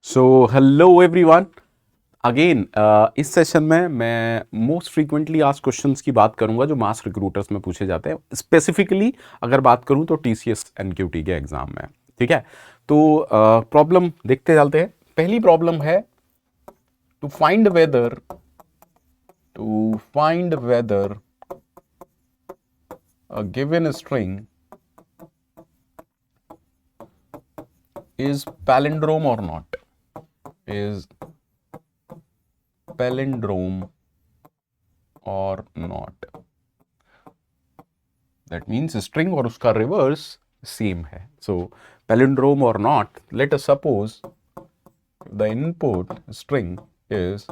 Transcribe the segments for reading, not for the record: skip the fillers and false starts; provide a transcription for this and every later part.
So hello everyone again. इस session में मैं मोस्ट फ्रीक्वेंटली आस्क्ड क्वेश्चंस की बात करूंगा जो मास रिक्रूटर्स में पूछे जाते हैं। स्पेसिफिकली अगर बात करूं तो टीसीएस एनक्यूटी के एग्जाम में। ठीक है, तो प्रॉब्लम देखते चलते हैं। पहली प्रॉब्लम है to find whether a given string is palindrome or not, is palindrome or not. That means string और उसका reverse same है. So palindrome or not, let us suppose the input string is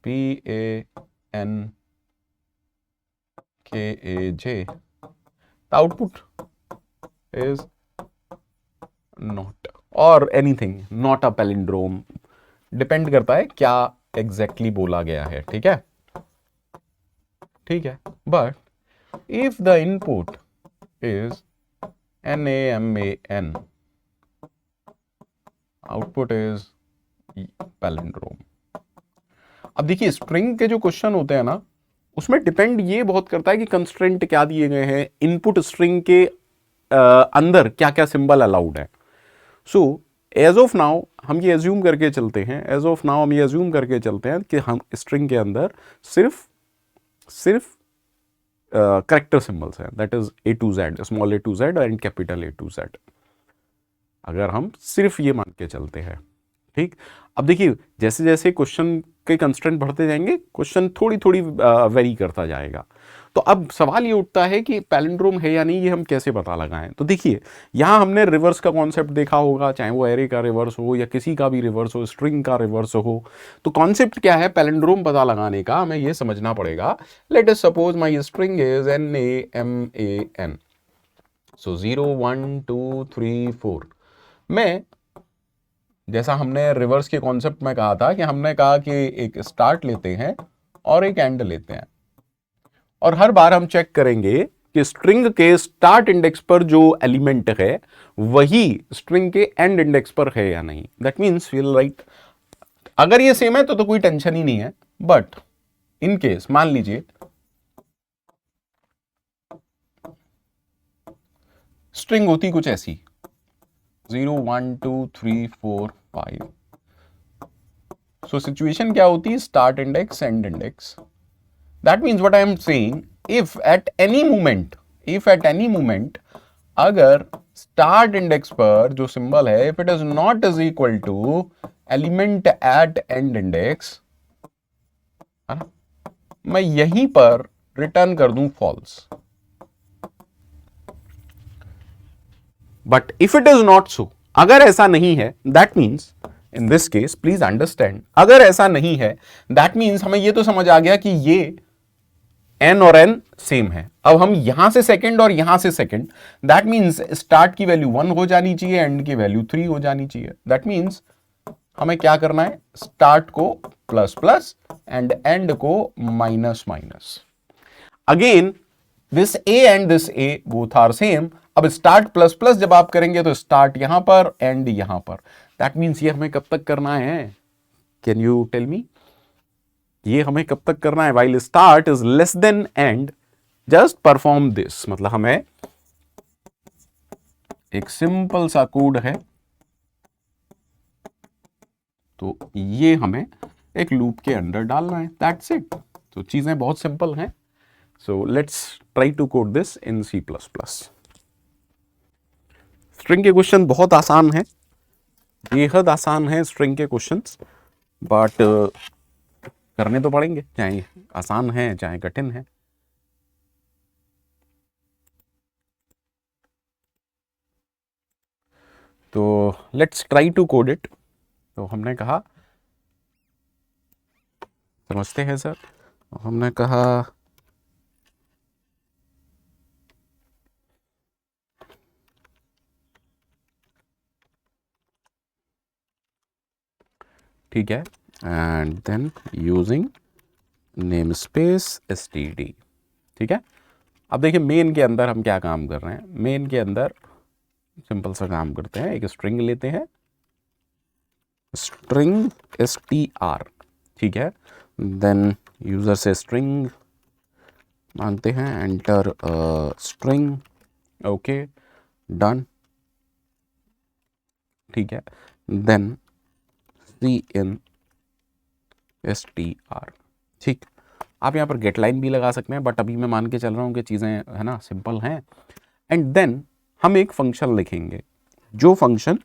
PANKAJ, the output is not or anything, not a palindrome. Depend करता है क्या exactly बोला गया है। ठीक है, ठीक है, but if the input is NAMAN, output is palindrome. अब देखिए स्ट्रिंग के जो क्वेश्चन होते हैं ना, उसमें डिपेंड ये बहुत करता है कि कंस्ट्रेंट क्या दिए गए हैं, इनपुट स्ट्रिंग के अंदर क्या क्या सिंबल अलाउड है। सो एज ऑफ नाउ हम ये एज्यूम करके चलते हैं कि हम स्ट्रिंग के अंदर सिर्फ करेक्टर सिंबल्स हैं, that is A to Z, small A to Z and capital A to Z। अगर हम सिर्फ ये मान के चलते हैं, ठीक। अब देखिए जैसे जैसे क्वेश्चन के कंस्ट्रेंट बढ़ते जाएंगे, क्वेश्चन थोड़ी थोड़ी वेरी करता जाएगा। तो अब सवाल ये उठता है कि पैलिंड्रोम है या नहीं, ये हम कैसे पता लगाएं। तो देखिए यहाँ हमने रिवर्स का कॉन्सेप्ट देखा होगा, चाहे वो एरे का रिवर्स हो या किसी का भी रिवर्स हो, स्ट्रिंग का रिवर्स हो। तो कॉन्सेप्ट क्या है पैलिंड्रोम पता लगाने का, हमें ये समझना पड़ेगा। Late us suppose my string is NAMAN, सो 0 1 2 3 4। मैं जैसा हमने रिवर्स के कॉन्सेप्ट में कहा था कि हमने कहा कि एक स्टार्ट लेते हैं और एक एंड लेते हैं, और हर बार हम चेक करेंगे कि स्ट्रिंग के स्टार्ट इंडेक्स पर जो एलिमेंट है वही स्ट्रिंग के एंड इंडेक्स पर है या नहीं। दैट मीन्स वील राइट, अगर ये सेम है तो कोई टेंशन ही नहीं है, बट इन केस मान लीजिए स्ट्रिंग होती कुछ ऐसी 0 1 2 3 4 5। सो सिचुएशन क्या होती है, start index and index. That means what I am saying, if at any moment अगर start index पर जो symbol है, if it is not is equal to element at end index, है ना, मैं यहीं पर रिटर्न कर दूं false. But if it is not so, अगर ऐसा नहीं है, that means in this case please understand, अगर ऐसा नहीं है that means हमें ये तो समझ आ गया कि ये n और n सेम है। अब हम यहां से सेकंड और यहां से सेकंड, दैट मींस स्टार्ट की वैल्यू 1 हो जानी चाहिए, एंड की वैल्यू 3 हो जानी चाहिए। दैट मींस हमें क्या करना है, स्टार्ट को प्लस प्लस एंड एंड को minus minus. Again this a and this a both are same. अब स्टार्ट प्लस प्लस जब आप करेंगे तो स्टार्ट यहां पर एंड यहां पर। दैट मींस ये हमें कब तक करना है, कैन यू टेल मी, ये हमें कब तक करना है। While start is less than and, just perform this, मतलब हमें एक सिंपल सा कोड है, तो ये हमें एक लूप के अंदर डालना है, दैट्स इट। तो चीजें बहुत सिंपल हैं। So let's try to code this in C++। String के क्वेश्चन बहुत आसान है, बेहद आसान है स्ट्रिंग के क्वेश्चंस, बट करने तो पड़ेंगे, चाहे आसान है चाहे कठिन है। तो let's try to code it. तो हमने कहा, समझते हैं सर, हमने कहा ठीक है, and then using namespace std। ठीक है, अब देखिए मेन के अंदर हम क्या काम कर रहे हैं। मेन के अंदर सिंपल सा काम करते हैं, एक स्ट्रिंग लेते हैं स्ट्रिंग str, ठीक है। देन यूजर से स्ट्रिंग मांगते हैं, एंटर स्ट्रिंग, ओके डन, ठीक है। देन cin str, ठीक। आप यहाँ पर गेट लाइन भी लगा सकते हैं, बट अभी मैं मान के चल रहा हूँ कि चीज़ें है ना सिंपल हैं। एंड देन हम एक फंक्शन लिखेंगे जो फंक्शन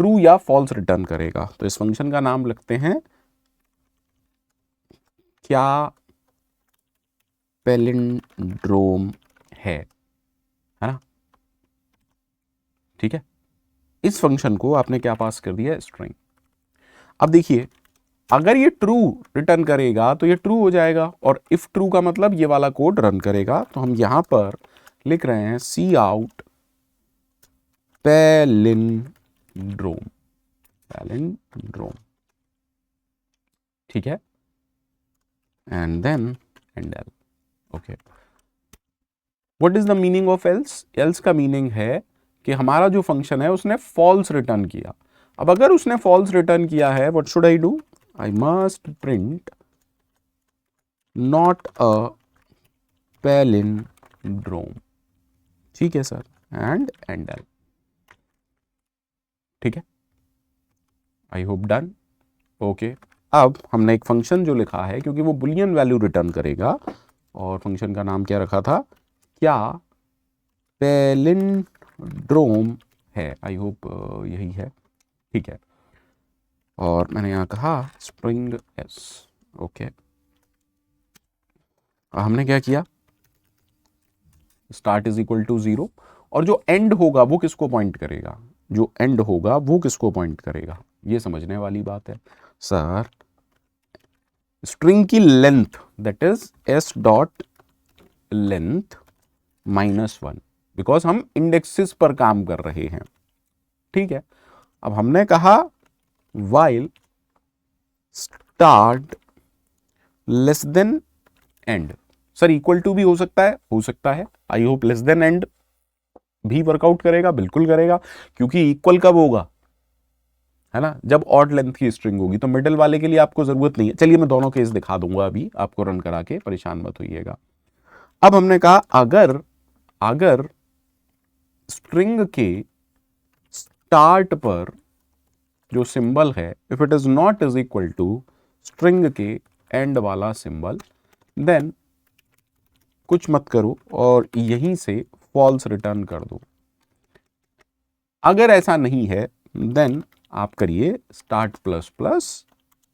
ट्रू या फॉल्स रिटर्न करेगा। तो इस फंक्शन का नाम लिखते हैं क्या पैलिंड्रोम है ना, ठीक है। इस फंक्शन को आपने क्या पास कर दिया, स्ट्रिंग। अब देखिए अगर ये ट्रू रिटर्न करेगा तो ये ट्रू हो जाएगा, और इफ ट्रू का मतलब ये वाला कोड रन करेगा। तो हम यहां पर लिख रहे हैं सी आउट पैलिंड्रोम, पैलिंड्रोम, ठीक है। And then and L, okay. What is the meaning of else? Else का मीनिंग है कि हमारा जो फंक्शन है उसने फॉल्स रिटर्न किया। अब अगर उसने फॉल्स रिटर्न किया है, what should I do? I must print not a palindrome, ठीक है सर, एंड एल, ठीक है। I hope done, okay. अब हमने एक फंक्शन जो लिखा है, क्योंकि वो बुलियन वैल्यू रिटर्न करेगा, और फंक्शन का नाम क्या रखा था, क्या पैलिंड्रोम है। आई होप यही है, ठीक है। और मैंने यहां कहा स्ट्रिंग एस, ओके। हमने क्या किया, स्टार्ट इज इक्वल टू 0, और जो एंड होगा वो किसको पॉइंट करेगा, जो एंड होगा वो किसको पॉइंट करेगा, ये समझने वाली बात है सर। स्ट्रिंग की length that is S dot length -1, because हम इंडेक्सेस पर काम कर रहे हैं, ठीक है। अब हमने कहा while start less than end. Sir equal to भी हो सकता है, हो सकता है। I hope less than end भी वर्कआउट करेगा, बिल्कुल करेगा, क्योंकि इक्वल कब होगा, है ना, जब ऑड लेंथ की स्ट्रिंग होगी। तो मिडिल वाले के लिए आपको जरूरत नहीं है। चलिए मैं दोनों केस दिखा दूंगा अभी आपको रन करा के, परेशान मत होइएगा। अब हमने कहा अगर स्ट्रिंग के स्टार्ट पर जो सिंबल है, if it is not is equal to string के एंड वाला सिंबल, देन कुछ मत करो और यहीं से फॉल्स रिटर्न कर दो। अगर ऐसा नहीं है देन आप करिए start plus plus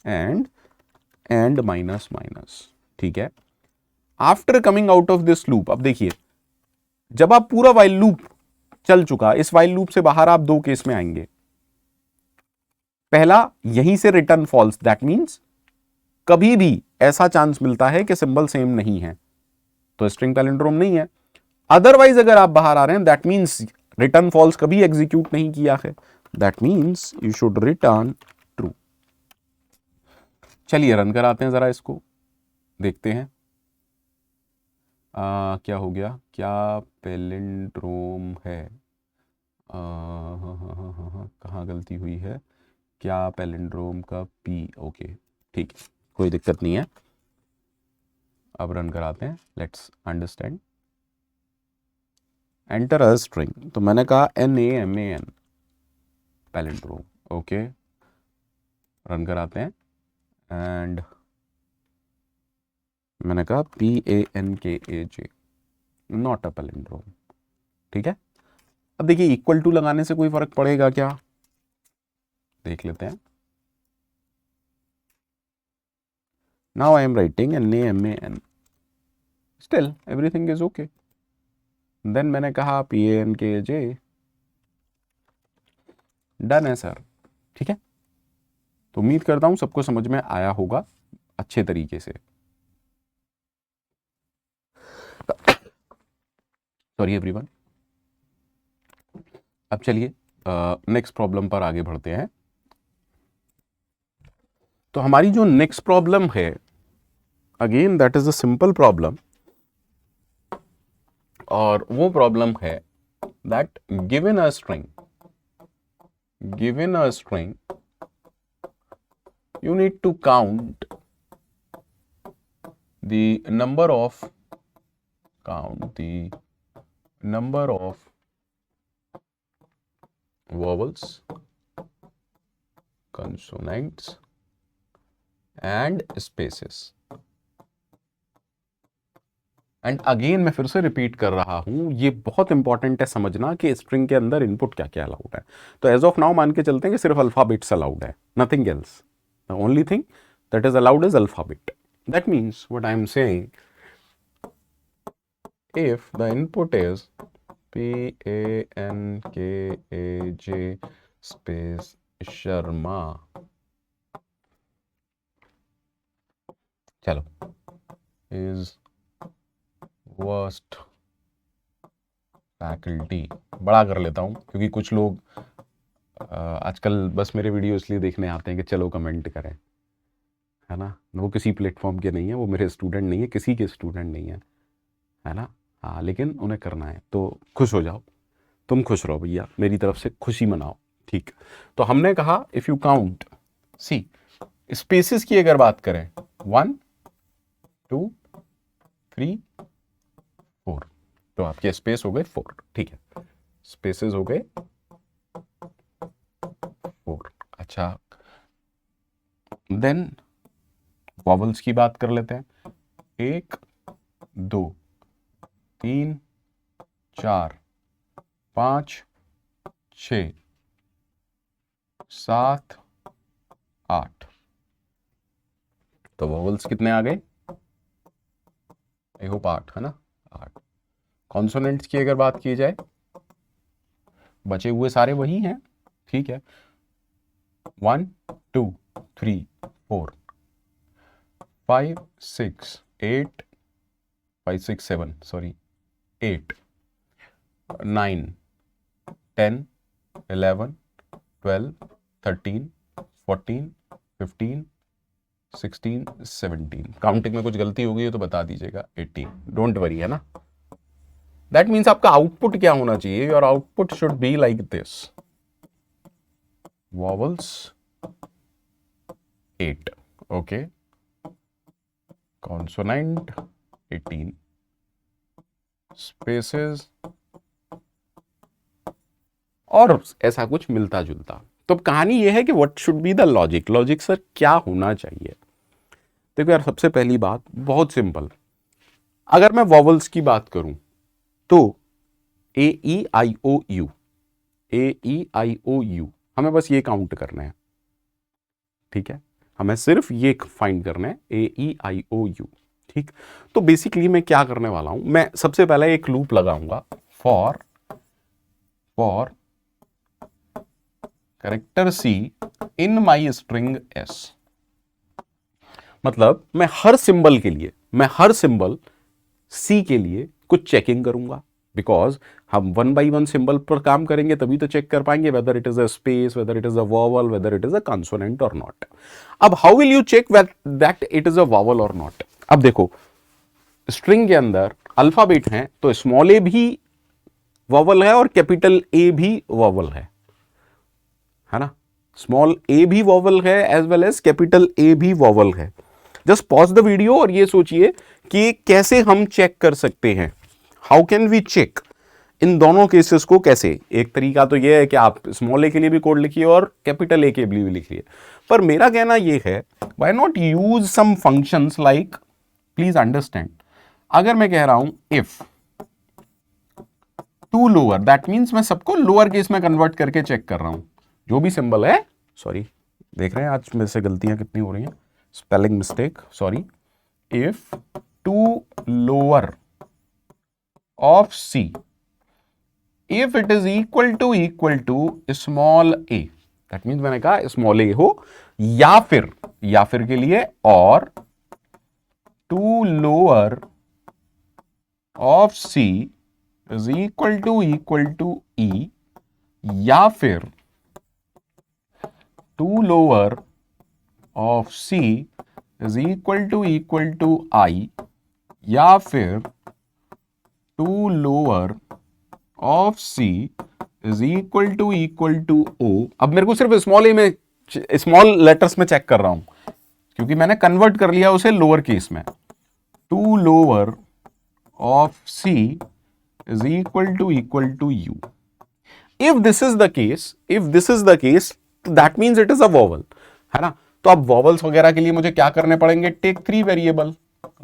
end minus minus, ठीक है। After coming out of this loop, अब देखिए जब आप पूरा वाइल लूप चल चुका, इस वाइल लूप से बाहर आप दो केस में आएंगे। पहला, यहीं से रिटर्न फॉल्स, दैट मींस कभी भी ऐसा चांस मिलता है कि सिंबल सेम नहीं है तो स्ट्रिंग पैलिंड्रोम नहीं है। अदरवाइज अगर आप बाहर आ रहे हैं दैट मींस रिटर्न फॉल्स कभी एग्जीक्यूट नहीं किया है, that means you should return true. चलिए रन कराते हैं जरा इसको, देखते हैं क्या हो गया, क्या पैलिंड्रोम है। कहाँ गलती हुई है, क्या पैलिंड्रोम का पी, ओके ठीक है, कोई दिक्कत नहीं है। अब रन कराते हैं, let's understand. Enter a string, तो मैंने कहा NAMAN पैलिंड्रोम, ओके। रन कराते हैं एंड मैंने कहा PANKAJ, नॉट अ पैलिंड्रोम, ठीक है। अब देखिए इक्वल टू लगाने से कोई फर्क पड़ेगा क्या, देख लेते हैं। Now I am writing NAMAN, still everything is okay. Then मैंने कहा PANKAJ, डन है सर, ठीक है। तो उम्मीद करता हूं सबको समझ में आया होगा अच्छे तरीके से। Sorry everyone. अब चलिए नेक्स्ट प्रॉब्लम पर आगे बढ़ते हैं। तो हमारी जो नेक्स्ट प्रॉब्लम है, again that is a simple problem, और वो प्रॉब्लम है that given a string you need to count the number of vowels, consonants and spaces. And again मैं फिर से रिपीट कर रहा हूं, ये बहुत इंपॉर्टेंट है समझना कि स्ट्रिंग के अंदर इनपुट क्या क्या अलाउड है. तो एज ऑफ नाउ मान के चलते हैं कि सिर्फ अल्फाबेट्स अलाउड है, nothing else. The only thing that is allowed is alphabet. That means what I am saying, if the input is PANKAJ space Sharma, चलो, इज वर्स्ट फैकल्टी, बड़ा कर लेता हूँ क्योंकि कुछ लोग आजकल बस मेरे वीडियो इसलिए देखने आते हैं कि चलो कमेंट करें, है ना. वो किसी प्लेटफॉर्म के नहीं है, वो मेरे स्टूडेंट नहीं है, किसी के स्टूडेंट नहीं है, है ना. हाँ, लेकिन उन्हें करना है तो खुश हो जाओ, तुम खुश रहो भैया, मेरी तरफ से खुशी मनाओ. ठीक, तो हमने कहा if you count, see spaces की अगर बात करें 1 2 3 4, तो आपके स्पेस हो गए 4. ठीक है, स्पेसेस हो गए 4. अच्छा, देन वॉवल्स की बात कर लेते हैं. 1 2 3 4 5 6 7 8. तो वॉवल्स कितने आ गए? आई होप 8, है ना, 8. कॉन्सोनेंट्स की अगर बात की जाए, बचे हुए सारे वही हैं. ठीक है, 1 2 3 4 5 6 8 5 6 7 सॉरी 8 9 10 11 12 13 14 15 16 17. काउंटिंग में कुछ गलती हो गई है तो बता दीजिएगा. 18, डोंट वरी, है ना. दैट मीन्स आपका आउटपुट क्या होना चाहिए? Your output should be like this, vowels 8, okay, consonant 18, spaces और ऐसा कुछ मिलता जुलता. तो अब कहानी यह है कि what should be the logic. Logic sir क्या होना चाहिए? देखो यार, सबसे पहली बात बहुत सिंपल, अगर मैं वॉवल्स की बात करूं तो AEIOU, AEIOU हमें बस ये काउंट करना है. ठीक है, हमें सिर्फ ये फाइंड करना है, AEIOU. ठीक, तो बेसिकली मैं क्या करने वाला हूं, मैं सबसे पहले एक लूप लगाऊंगा for character C in my string S. मतलब मैं हर सिंबल C के लिए कुछ चेकिंग करूंगा, बिकॉज हम 1 by 1 सिंबल पर काम करेंगे तभी तो चेक कर पाएंगे whether it is a space, whether it is a vowel, whether it is a consonant और नॉट. अब how will you check that it is a vowel और नॉट? अब देखो, स्ट्रिंग के अंदर अल्फाबेट हैं तो स्मॉल ए भी वॉवल है और कैपिटल ए भी वॉवल है ना. स्मॉल ए भी वॉवल है as well as capital A भी वॉवल है. जस्ट पॉज द वीडियो और ये सोचिए कि कैसे हम चेक कर सकते हैं. हाउ कैन वी चेक इन दोनों केसेस को? कैसे? एक तरीका तो ये है कि आप स्मॉल ए के लिए भी कोड लिखिए और कैपिटल ए के लिए भी लिखिए, पर मेरा कहना ये है why not use some functions like, please understand, अगर मैं कह रहा हूं if to lower, that means मैं सबको लोअर केस में कन्वर्ट करके चेक कर रहा हूं, जो भी सिंबल है. सॉरी, देख रहे हैं आज मेरे से गलतियां कितनी हो रही हैं, spelling mistake, sorry. If to lower of C, if it is equal to small A, that means मैंने कहा स्मॉल ए हो या फिर के लिए और to lower of C is equal to E, या फिर to lower of C is equal to I, या फिर to lower of C is equal to O. अब मेरे को सिर्फ स्मॉल ए में स्मॉल लेटर्स में चेक कर रहा हूं क्योंकि मैंने कन्वर्ट कर लिया उसे लोअर केस में। 2 lower of C is equal to U. If this is the case, that means it is a vowel, है ना। तो अब वॉवल्स वगैरह के लिए मुझे क्या करने पड़ेंगे, टेक 3 वेरिएबल।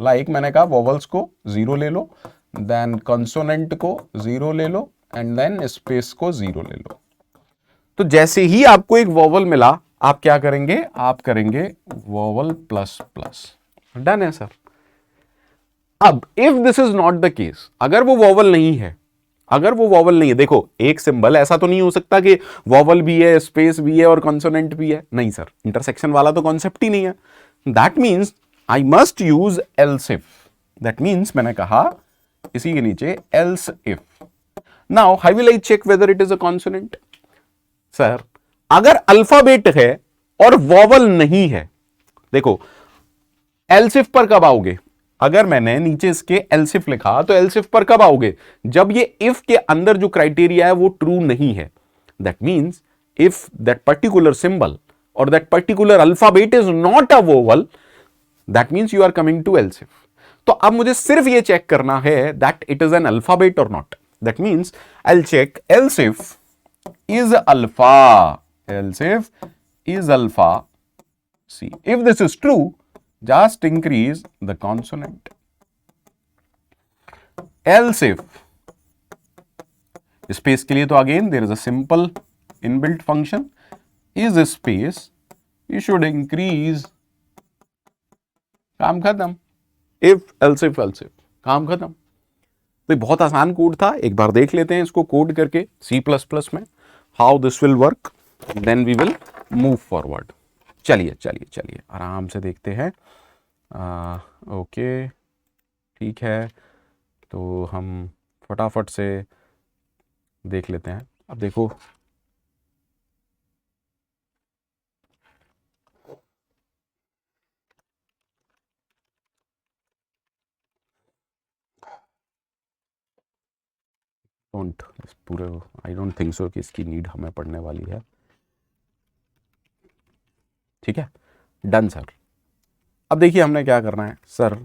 लाइक मैंने कहा वॉवल्स को 0 ले लो, देन कंसोनेंट को 0 ले लो, एंड देन स्पेस को 0 ले लो। तो जैसे ही आपको एक वॉवल मिला, आप क्या करेंगे, आप करेंगे वॉवल प्लस प्लस। डन है सर। अब if this is not the case, अगर वो वॉवल नहीं है, देखो एक सिंबल ऐसा तो नहीं हो सकता कि वॉवल भी है, स्पेस भी है और कॉन्सोनेंट भी है, नहीं सर, इंटरसेक्शन वाला तो कॉन्सेप्ट ही नहीं है। That means I must use else if. That means मैंने कहा इसी के नीचे else if. Now how will I check whether it is a consonant. Sir अगर अल्फाबेट है और वॉवल नहीं है, देखो एल्स इफ पर कब आओगे, अगर मैंने नीचे इसके एल्स इफ लिखा तो एल्स इफ पर कब आओगे, जब ये इफ के अंदर जो क्राइटेरिया है वो ट्रू नहीं है। That means if that particular symbol और that particular alphabet is not a vowel, that means you are coming to else if. तो अब मुझे सिर्फ ये चेक करना है that it is an alphabet और not. That means I will check else if is alpha, else if is alpha C. If this is true, just increase the consonant. Else if, space के लिए तो again there is a simple inbuilt function is space, you should increase, काम खत्म। if else if काम खत्म। तो बहुत आसान कोड था, एक बार देख लेते हैं इसको कोड करके C++ में, how this will work, then we will move forward. चलिए आराम से देखते हैं। ओके ठीक है, तो हम फटाफट से देख लेते हैं। अब देखो पूरे आई डोंट थिंक सो कि इसकी नीड हमें पड़ने वाली है। ठीक है, डन सर। अब देखिए हमने क्या करना है सर,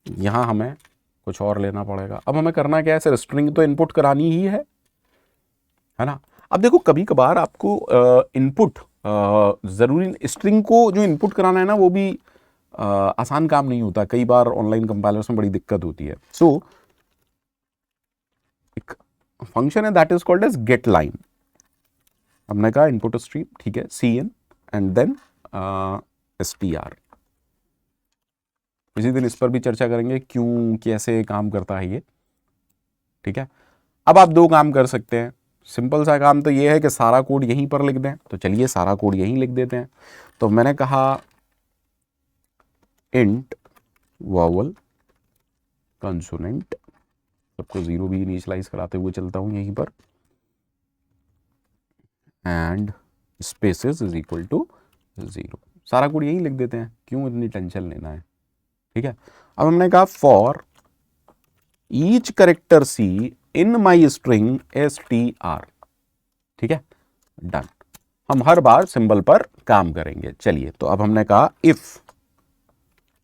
यहां हमें कुछ और लेना पड़ेगा। अब हमें करना क्या है सर, स्ट्रिंग तो इनपुट करानी ही है ना। अब देखो कभी कभार आपको इनपुट जरूरी, स्ट्रिंग को जो इनपुट कराना है ना वो भी आसान काम नहीं होता, कई बार ऑनलाइन कंपाइलर्स में बड़ी दिक्कत होती है। सो एक फंक्शन है that is called as get line. हमने कहा इनपुट स्ट्रीम, ठीक है, cin एंड देन str। इसी दिन इस पर भी चर्चा करेंगे क्यों कैसे काम करता है ये। ठीक है, अब आप दो काम कर सकते हैं। सिंपल सा काम तो ये है कि सारा कोड यहीं पर लिख दें, तो चलिए सारा कोड यहीं लिख देते हैं। तो मैंने कहा इंट वॉवल कंसोनेंट, सबको 0 भी इनिशियलाइज कराते हुए चलता हूं यहीं पर, and spaces is equal to 0। सारा कोड यहीं लिख देते हैं, क्यों इतनी टेंशन लेना है। ठीक है, अब हमने कहा for each character C in my string str। ठीक है, डन। हम हर बार सिंबल पर काम करेंगे। चलिए, तो अब हमने कहा इफ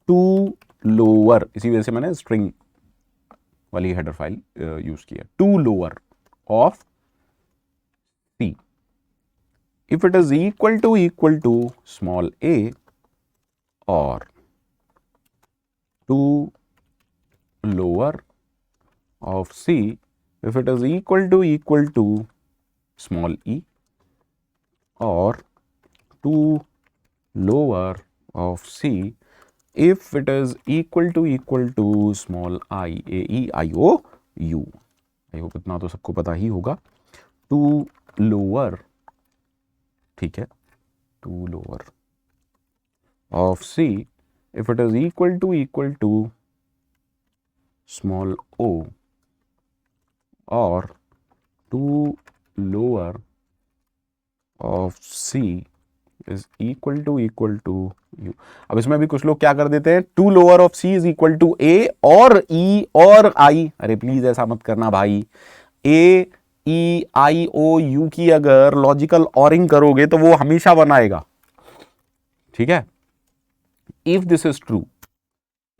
टू लोअर, इसी वजह से मैंने स्ट्रिंग वाली हेडर फाइल यूज किया, to lower of C, if it is equal to small a or two lower of C if it is equal to small e or two lower of C if it is equal to small I, a e I o u। I hope इतना तो सबको पता ही होगा। To lower, ठीक है, to lower of C if it is equal to small o or two lower of C is equal to u। अब इसमें भी कुछ लोग क्या कर देते हैं, to lower of C is equal to a और e और I। अरे प्लीज ऐसा मत करना भाई, a E I O you की अगर लॉजिकल ऑरिंग करोगे तो वो हमेशा बनाएगा, ठीक है। If this is true,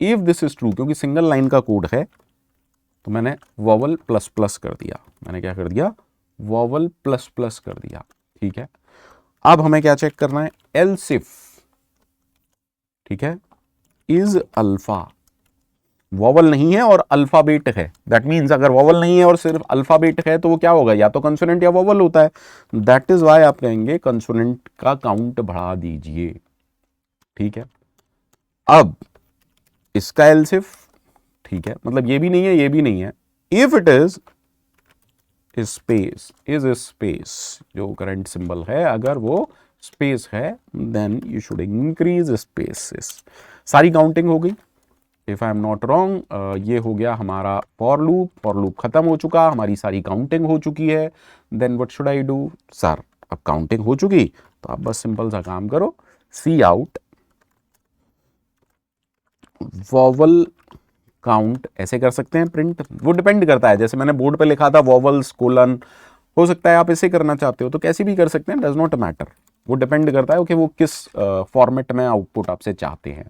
if this is true, क्योंकि सिंगल लाइन का कोड है, तो मैंने वॉवल प्लस प्लस कर दिया, मैंने क्या कर दिया, वॉवल प्लस प्लस कर दिया, ठीक है। अब हमें क्या चेक करना है, एल्स इफ, ठीक है, इज अल्फा, वॉवल नहीं है और अल्फाबेट है, दैट मीन्स अगर वॉवल नहीं है और सिर्फ अल्फाबेट है तो वो क्या होगा, या तो कंसोनेंट या वॉवल होता है, दैट इज वाई आप कहेंगे कंसोनेंट का काउंट बढ़ा दीजिए, ठीक है। अब इसका एल्स इफ, ठीक है, मतलब ये भी नहीं है ये भी नहीं है, if it is space, is space, जो करंट सिंबल है अगर वो स्पेस है, then you should increase spaces. सारी काउंटिंग हो गई, if I am not wrong, ये हो गया हमारा फॉर लूप खत्म हो चुका, हमारी सारी काउंटिंग हो चुकी है। Then what should I do sir, अब काउंटिंग हो चुकी तो आप बस सिंपल सा काम करो, सी आउट वॉवल काउंट, ऐसे कर सकते हैं प्रिंट, वो डिपेंड करता है, जैसे मैंने बोर्ड पे लिखा था वॉवल्स कोलन, हो सकता है आप इसे करना चाहते हो तो कैसे भी कर सकते हैं, डज नॉट मैटर, वो डिपेंड करता है कि वो किस फॉर्मेट में आउटपुट आपसे चाहते हैं,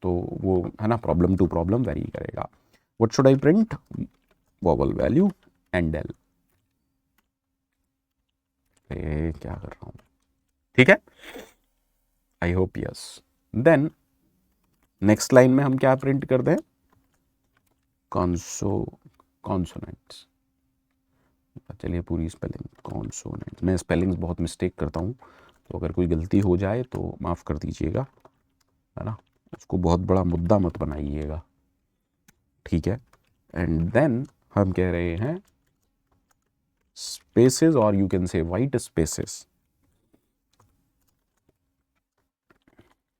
तो वो है ना, प्रॉब्लम टू प्रॉब्लम वेरी करेगा। What should I print, vowel value and L, क्या कर रहा हूं, ठीक है, I hope yes. Then next line में हम क्या प्रिंट कर दें, कॉन्सोनेंट्स, चलिए पूरी स्पेलिंग कॉन्सोनेंट्स, मैं स्पेलिंग्स बहुत मिस्टेक करता हूँ, तो अगर कोई गलती हो जाए तो माफ़ कर दीजिएगा, है ना, उसको बहुत बड़ा मुद्दा मत बनाइएगा, ठीक है। एंड देन हम कह रहे हैं स्पेसेस, और you can say white spaces,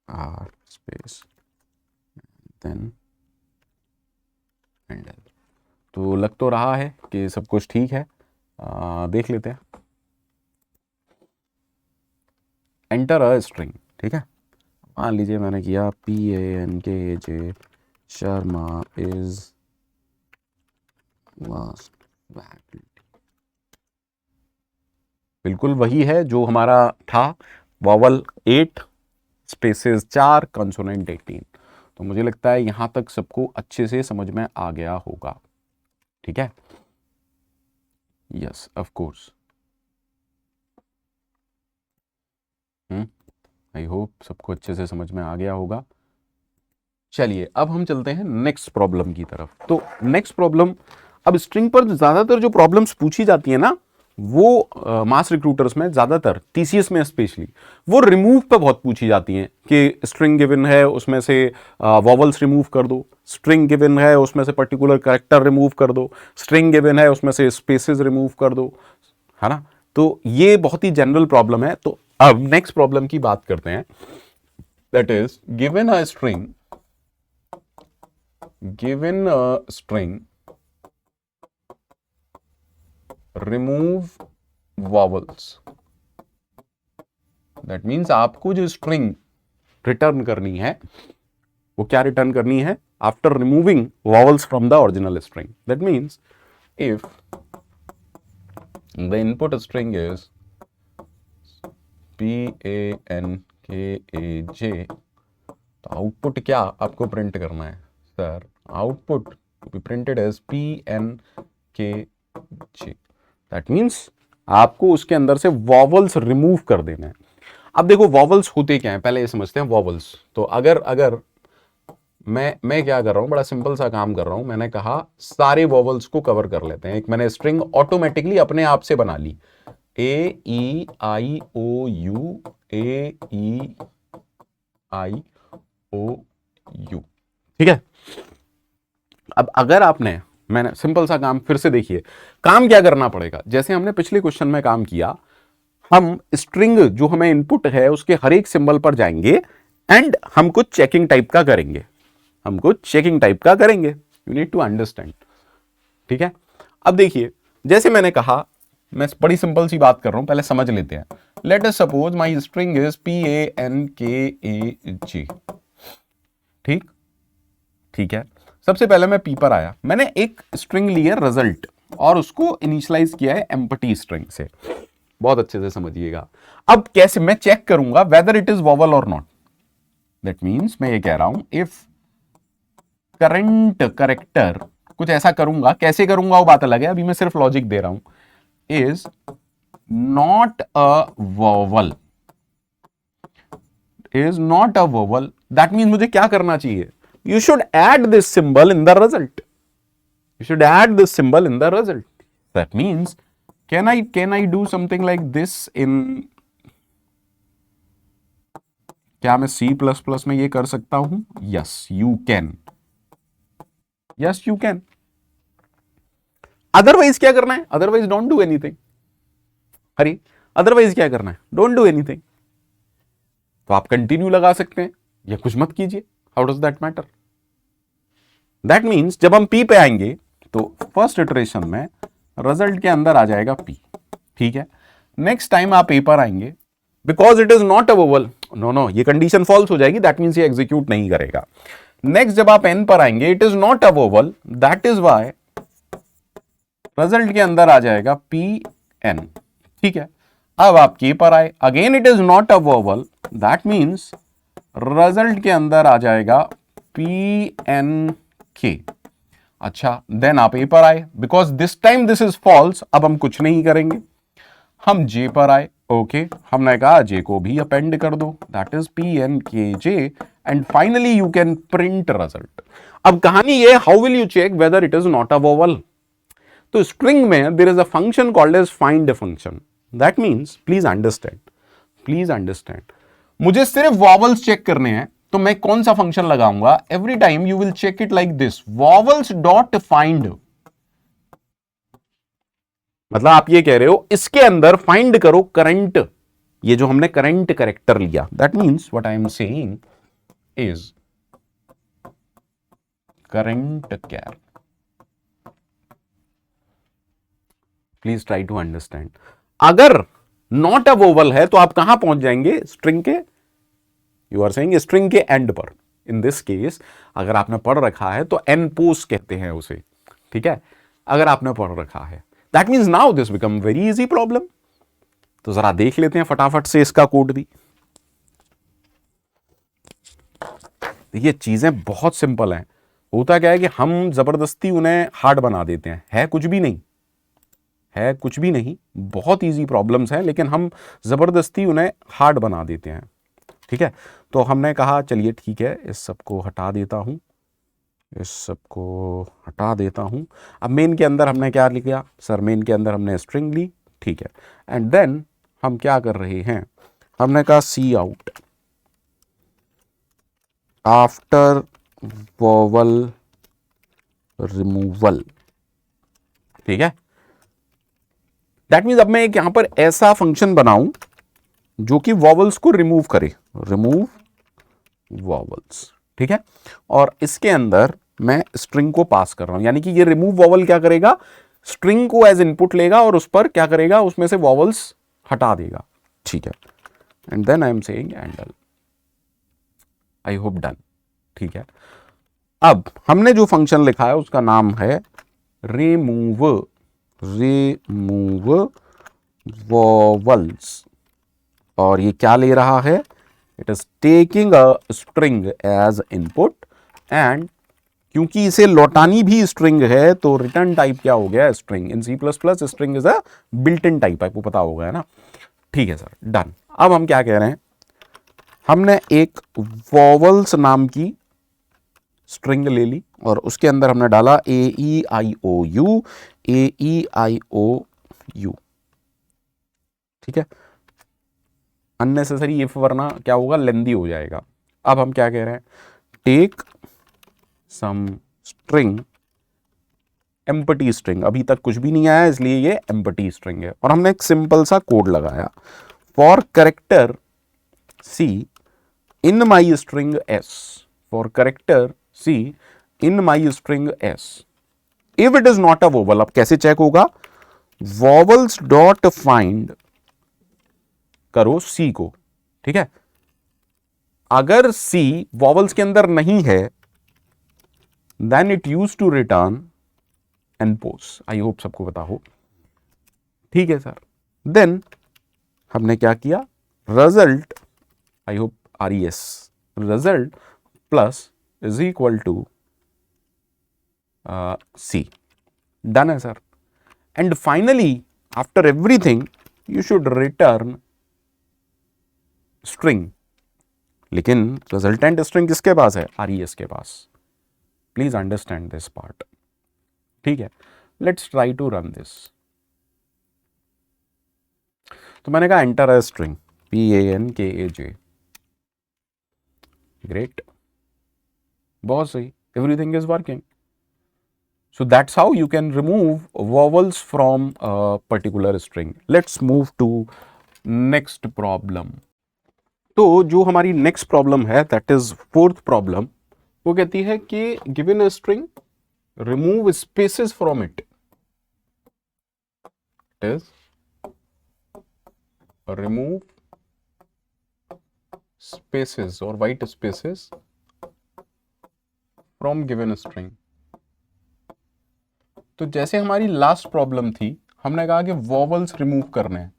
or space then and L. तो लग तो रहा है कि सब कुछ ठीक है, देख लेते हैं। एंटर अ स्ट्रिंग, ठीक है, मान लीजिए मैंने किया PANKJ Sharma is last faculty, बिल्कुल वही है जो हमारा था, वॉवल 8 स्पेसेस 4 कंसोनेंट 18। तो मुझे लगता है यहां तक सबको अच्छे से समझ में आ गया होगा, ठीक है, yes of course, I hope सबको अच्छे से समझ में आ गया होगा। चलिए अब हम चलते हैं नेक्स्ट प्रॉब्लम की तरफ। तो नेक्स्ट प्रॉब्लम, अब स्ट्रिंग पर ज्यादातर जो प्रॉब्लम्स पूछी जाती है ना, वो मास रिक्रूटर्स में ज्यादातर, TCS में स्पेशली, वो रिमूव पे बहुत पूछी जाती हैं कि स्ट्रिंग गिवन है उसमें से वॉवल्स रिमूव कर दो, स्ट्रिंग गिवन है उसमें से पर्टिकुलर कैरेक्टर रिमूव कर दो, स्ट्रिंग गिवन है उसमें से स्पेसेस रिमूव कर दो, है ना। तो ये बहुत ही जनरल प्रॉब्लम है। तो अब नेक्स्ट प्रॉब्लम की बात करते हैं, that is given a string, given a string, remove vowels, that means आपको जो string रिटर्न करनी है वो क्या रिटर्न करनी है, after removing vowels from the original string, that means if the input string is PANKAJ, तो आउटपुट क्या आपको प्रिंट करना है sir, output to be printed as PNKJ, that means आपको उसके अंदर से वॉवल्स रिमूव कर देना है। अब देखो वॉवल्स होते क्या हैं, पहले ये समझते हैं वॉवल्स। तो अगर मैं क्या कर रहा हूं, बड़ा सिंपल सा काम कर रहा हूं, मैंने कहा सारे वॉवल्स को कवर कर लेते हैं, एक मैंने स्ट्रिंग ऑटोमेटिकली अपने आप से बना ली, AEIOU AEIOU, ठीक है। अब अगर आपने, मैंने सिंपल सा काम फिर से देखिए, काम क्या करना पड़ेगा, जैसे हमने पिछले क्वेश्चन में काम किया, हम स्ट्रिंग जो हमें इनपुट है उसके हर एक सिंबल पर जाएंगे एंड हम कुछ चेकिंग टाइप का करेंगे, हम कुछ चेकिंग टाइप का करेंगे, यू नीड टू अंडरस्टैंड, ठीक है। अब देखिए जैसे मैंने कहा, मैं बड़ी सिंपल सी बात कर रहा हूं, पहले समझ लेते हैं। Late us suppose my string is PANKAJ, ठीक है। सबसे पहले मैं P पर आया, मैंने एक स्ट्रिंग ली है रिजल्ट, और उसको इनिशियलाइज किया है एम्प्टी स्ट्रिंग से। बहुत अच्छे से समझिएगा। अब कैसे मैं चेक करूंगा वेदर इट इज वॉवल और नॉट। दैट मीन्स मैं ये कह रहा हूं इफ करंट करेक्टर, कुछ ऐसा करूंगा, कैसे करूंगा वो बात अलग है, अभी मैं सिर्फ लॉजिक दे रहा हूं, is not a vowel, is not a vowel, that means मुझे क्या करना चाहिए, you should add this symbol in the result, you should add this symbol in the result. That means can I do something like this in, क्या मैं C++ में ये कर सकता हूं? Yes, you can. Yes, you can. Otherwise क्या करना है? Otherwise don't do anything. Hari, otherwise क्या करना है? Don't do anything. तो आप कंटिन्यू लगा सकते हैं या कुछ मत कीजिए. How does that matter? That means जब हम P पे आएंगे तो फर्स्ट इटरेशन में रिजल्ट के अंदर आ जाएगा P, ठीक है. नेक्स्ट टाइम आप A पर आएंगे, because it is not a vowel, no ये कंडीशन फॉल्स हो जाएगी, दैट मीन्स ये एग्जीक्यूट नहीं करेगा. नेक्स्ट जब आप N पर आएंगे, it is not a vowel, that is why result के अंदर आ जाएगा PN, ठीक है. अब आप K पर आए, again it is not a vowel, that means result के अंदर आ जाएगा PNK. अच्छा, देन आप ए पर आए, because this time this is false, अब हम कुछ नहीं करेंगे. हम जे पर आए, ओके, हमने कहा जे को भी अपेंड कर दो, that is PNKJ, and finally you can print result. अब कहानी ये, how will you check whether it is not a vowel. तो स्ट्रिंग में there is a function called as find function. That means please understand, मुझे सिर्फ vowels check करने हैं, तो मैं कौन सा फंक्शन लगाऊंगा, every time you will check it like this, vowels dot find. मतलब आप ये कह रहे हो इसके अंदर फाइंड करो करंट, ये जो हमने करंट कैरेक्टर लिया. That means what I am saying is current char. Please try to understand. अगर नॉट अ वोवल है तो आप कहां पहुंच जाएंगे, स्ट्रिंग के, यू आर सेइंग स्ट्रिंग के एंड पर. इन दिस केस अगर आपने पढ़ रखा है तो एन पोस्ट कहते हैं उसे, ठीक है, अगर आपने पढ़ रखा है. That means now this become very easy problem. तो जरा देख लेते हैं फटाफट से इसका कोड भी. देखिए चीजें बहुत सिंपल हैं. होता क्या है कि हम जबरदस्ती उन्हें हार्ड बना देते हैं. है कुछ भी नहीं, बहुत इजी प्रॉब्लम्स हैं, लेकिन हम जबरदस्ती उन्हें हार्ड बना देते हैं, ठीक है. तो हमने कहा चलिए ठीक है, इस सबको हटा देता हूं. अब मेन के अंदर हमने क्या लिखा सर, मेन के अंदर हमने स्ट्रिंग ली, ठीक है. एंड देन हम क्या कर रहे हैं, हमने कहा सी आउट आफ्टर वोवल रिमूवल, ठीक है. दैट मीन्स अब मैं एक यहां पर ऐसा फंक्शन बनाऊं जो कि वॉवल्स को रिमूव करे, रिमूव वॉवल्स, ठीक है. और इसके अंदर मैं स्ट्रिंग को पास कर रहा हूं, यानी कि ये रिमूव वॉवल क्या करेगा, स्ट्रिंग को एज इनपुट लेगा और उस पर क्या करेगा, उसमें से वॉवल्स हटा देगा, ठीक है. And then I am saying endl. I hope done, ठीक है. अब हमने जो फंक्शन लिखा है उसका नाम है रिमूव वॉवल्स, और ये क्या ले रहा है, it is taking a string as input, and क्योंकि इसे लौटानी भी स्ट्रिंग है तो रिटर्न टाइप क्या हो गया, string. In C++ string is a built in type, आपको पता होगा, है ना. ठीक है सर, डन. अब हम क्या कह रहे हैं, हमने एक वॉवल्स नाम की स्ट्रिंग ले ली और उसके अंदर हमने डाला AEIOU, ठीक है. अननेसेसरी इफ, वरना क्या होगा, लेंदी हो जाएगा. अब हम क्या कह रहे हैं, take some string, empty string, अभी तक कुछ भी नहीं आया इसलिए ये एम्प्टी स्ट्रिंग है. और हमने एक सिंपल सा कोड लगाया, for character C in my string S, for character C in my string S, if it is not a vowel. अब कैसे चेक होगा, वॉवल्स डॉट फाइंड करो C को, ठीक है. अगर C वॉवल्स के अंदर नहीं है, then it use to return npos, I hope सबको पता हो। ठीक है सर, देन हमने क्या किया, result, I hope RES, result plus is equal to C, done है sir. And finally after everything you should return string, लेकिन रिजल्टेंट स्ट्रिंग किसके पास है, RES के पास। Please understand this part. ठीक है, let's try to run this. तो मैंने कहा enter a string PANKAJ, great, बहुत सही, everything is working. So that's how you can remove vowels from a particular string. Let's move to next problem. तो जो हमारी next problem है, that is fourth problem, वो कहती है कि given a string, remove spaces from it. It is remove spaces or white spaces from given string. तो जैसे हमारी लास्ट प्रॉब्लम थी, हमने कहा कि वॉवल्स रिमूव करने हैं,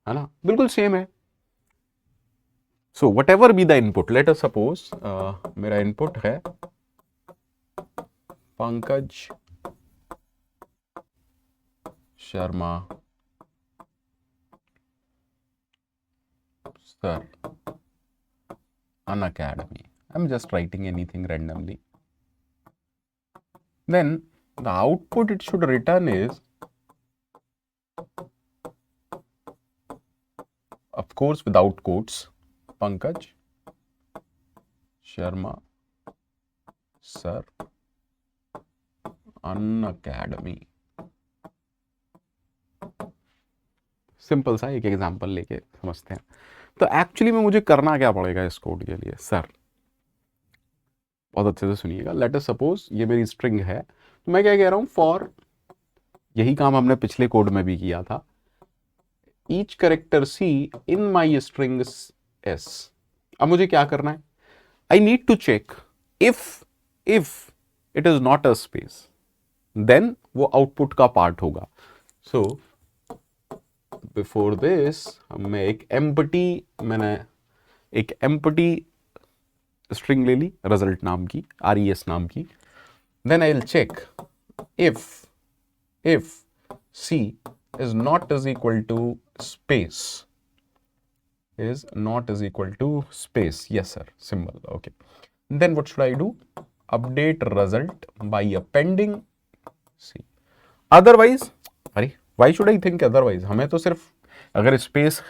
है ना, बिल्कुल सेम है। So what ever be the input, late us suppose मेरा इनपुट है Pankaj Sharma sir Unacademy. I'm just writing anything randomly. Then the output it should return is, of course, without quotes, Pankaj Sharma sir Unacademy. Simple सा एक example लेके समझते हैं। तो actually में मुझे करना क्या पड़ेगा इस कोड के लिए सर, बहुत अच्छे से सुनिएगा। लेट अस सपोज ये मेरी स्ट्रिंग है, तो मैं क्या कह रहा हूं, फॉर, यही काम हमने पिछले कोड में भी किया था, each character C in my string S। अब मुझे क्या करना है, I need to check if it is not a space, then वो आउटपुट का पार्ट होगा। सो बिफोर दिस मैं मैंने एक एम्प्टी स्ट्रिंग ले ली रिजल्ट नाम की, RES नाम की। Then I will check if C is not is equal to space, is not is equal to space, yes sir, symbol, okay. Then what should I do, update result by appending C, otherwise, अरे why should I think otherwise, हमें तो सिर्फ अगर space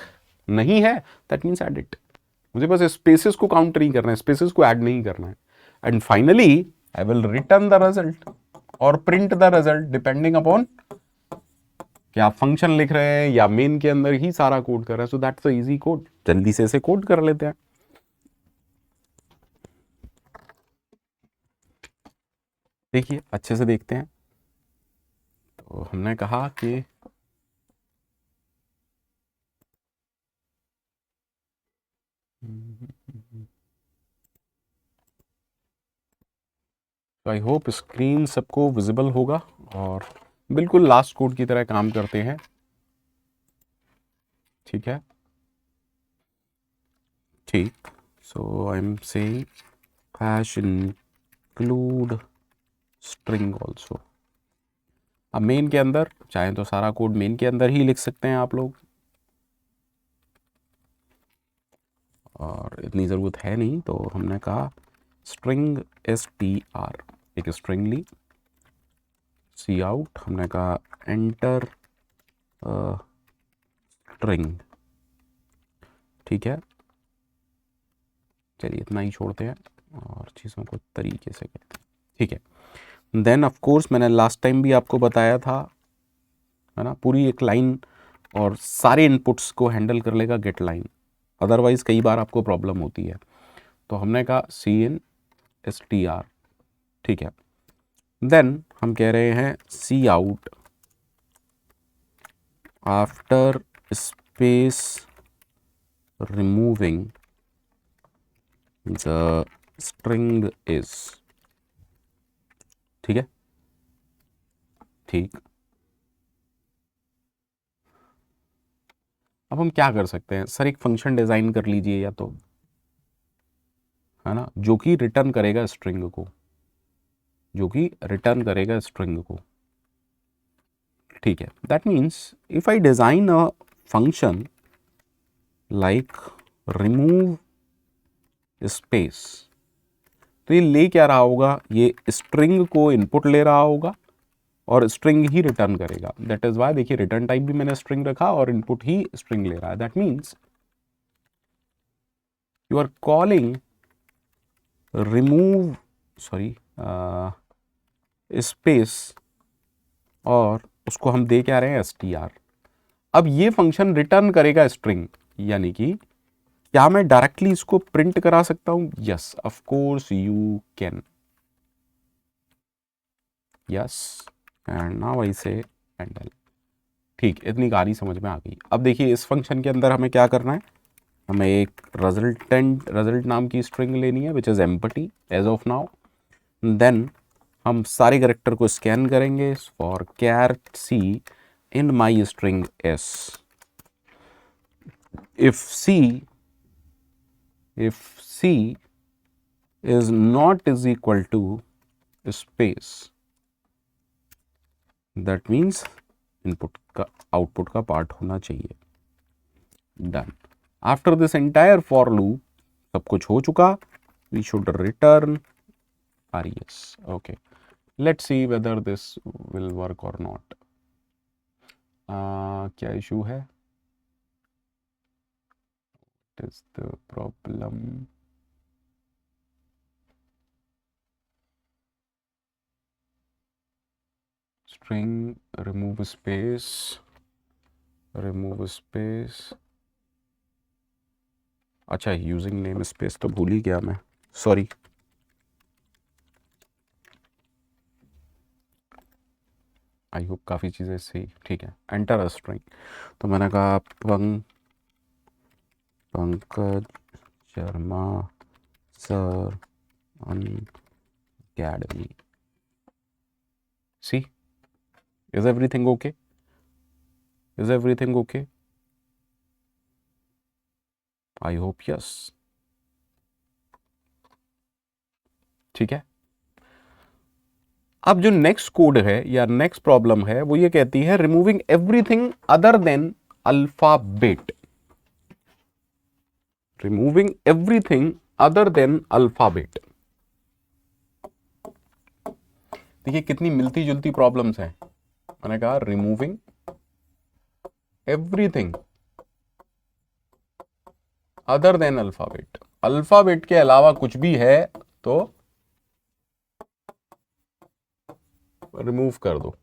नहीं है that means add it, मुझे बस spaces को काउंट नहीं करना है, स्पेसेस को ऐड नहीं करना है। And finally I will return the result और print the result depending upon क्या आप फंक्शन लिख रहे हैं या मेन के अंदर ही सारा कोड कर रहे हैं। So that's a easy code, जल्दी से इसे कोड कर लेते हैं। देखिए अच्छे से देखते हैं। तो हमने कहा कि आई होप स्क्रीन सबको विजिबल होगा और बिल्कुल लास्ट कोड की तरह काम करते हैं। ठीक है, ठीक। So I am saying hash include string also. अब मेन के अंदर चाहे तो सारा कोड मेन के अंदर ही लिख सकते हैं आप लोग, और इतनी ज़रूरत है नहीं। तो हमने कहा स्ट्रिंग str, एक स्ट्रिंग ली, सी आउट, हमने कहा एंटर स्ट्रिंग। ठीक है, चलिए इतना ही छोड़ते हैं और चीज़ों को तरीके से करते हैं। ठीक है, देन ऑफ कोर्स मैंने लास्ट टाइम भी आपको बताया था, है ना, पूरी एक लाइन और सारे इनपुट्स को हैंडल कर लेगा गेट लाइन, अदरवाइज कई बार आपको प्रॉब्लम होती है। तो हमने कहा CIN STR। ठीक है, देन हम कह रहे हैं सी out after space removing the string is. ठीक है, ठीक, अब हम क्या कर सकते हैं सर, एक फंक्शन डिजाइन कर लीजिए या तो, है ना, जो कि रिटर्न करेगा स्ट्रिंग को, जो कि रिटर्न करेगा स्ट्रिंग को। ठीक है, that means if I design a function like remove space, तो ये ले क्या रहा होगा, ये स्ट्रिंग को इनपुट ले रहा होगा और स्ट्रिंग ही रिटर्न करेगा। दैट इज वाई देखिए रिटर्न टाइप भी मैंने स्ट्रिंग रखा और इनपुट ही स्ट्रिंग ले रहा है। That means you are calling remove space और उसको हम दे क्या रहे हैं str। अब ये फंक्शन रिटर्न करेगा स्ट्रिंग, यानी कि क्या मैं डायरेक्टली इसको प्रिंट करा सकता हूं? Yes, of course you can. Yes, and now I से हैंडल। ठीक, इतनी कहानी समझ में आ गई। अब देखिए इस फंक्शन के अंदर हमें क्या करना है, हमें एक रिजल्ट नाम की स्ट्रिंग लेनी है which is empty as of now. Then हम सारे कैरेक्टर को स्कैन करेंगे for char C in my string S. if c is not is equal to space, that means input का आउटपुट का पार्ट होना चाहिए। Done. After this entire for loop सब कुछ हो चुका, we should return res। Okay, let's see whether this will work और नॉट। क्या इशू है, what is the problem? string remove space। अच्छा, यूजिंग नेम स्पेस तो भूल ही गया मैं, सॉरी। आई होप काफ़ी चीज़ें सही। ठीक है, एंटर अ स्ट्रिंग, तो मैंने कहा Pankaj Sharma sir academy. See, is everything okay? Is everything okay? I hope yes. ठीक है, अब जो नेक्स्ट कोड है या नेक्स्ट प्रॉब्लम है वो ये कहती है removing everything other than alphabet. Removing everything other than alphabet. देखिए कितनी मिलती जुलती प्रॉब्लम्स हैं। मैंने कहा removing everything other than alphabet, alphabet के अलावा कुछ भी है तो रिमूव कर दो।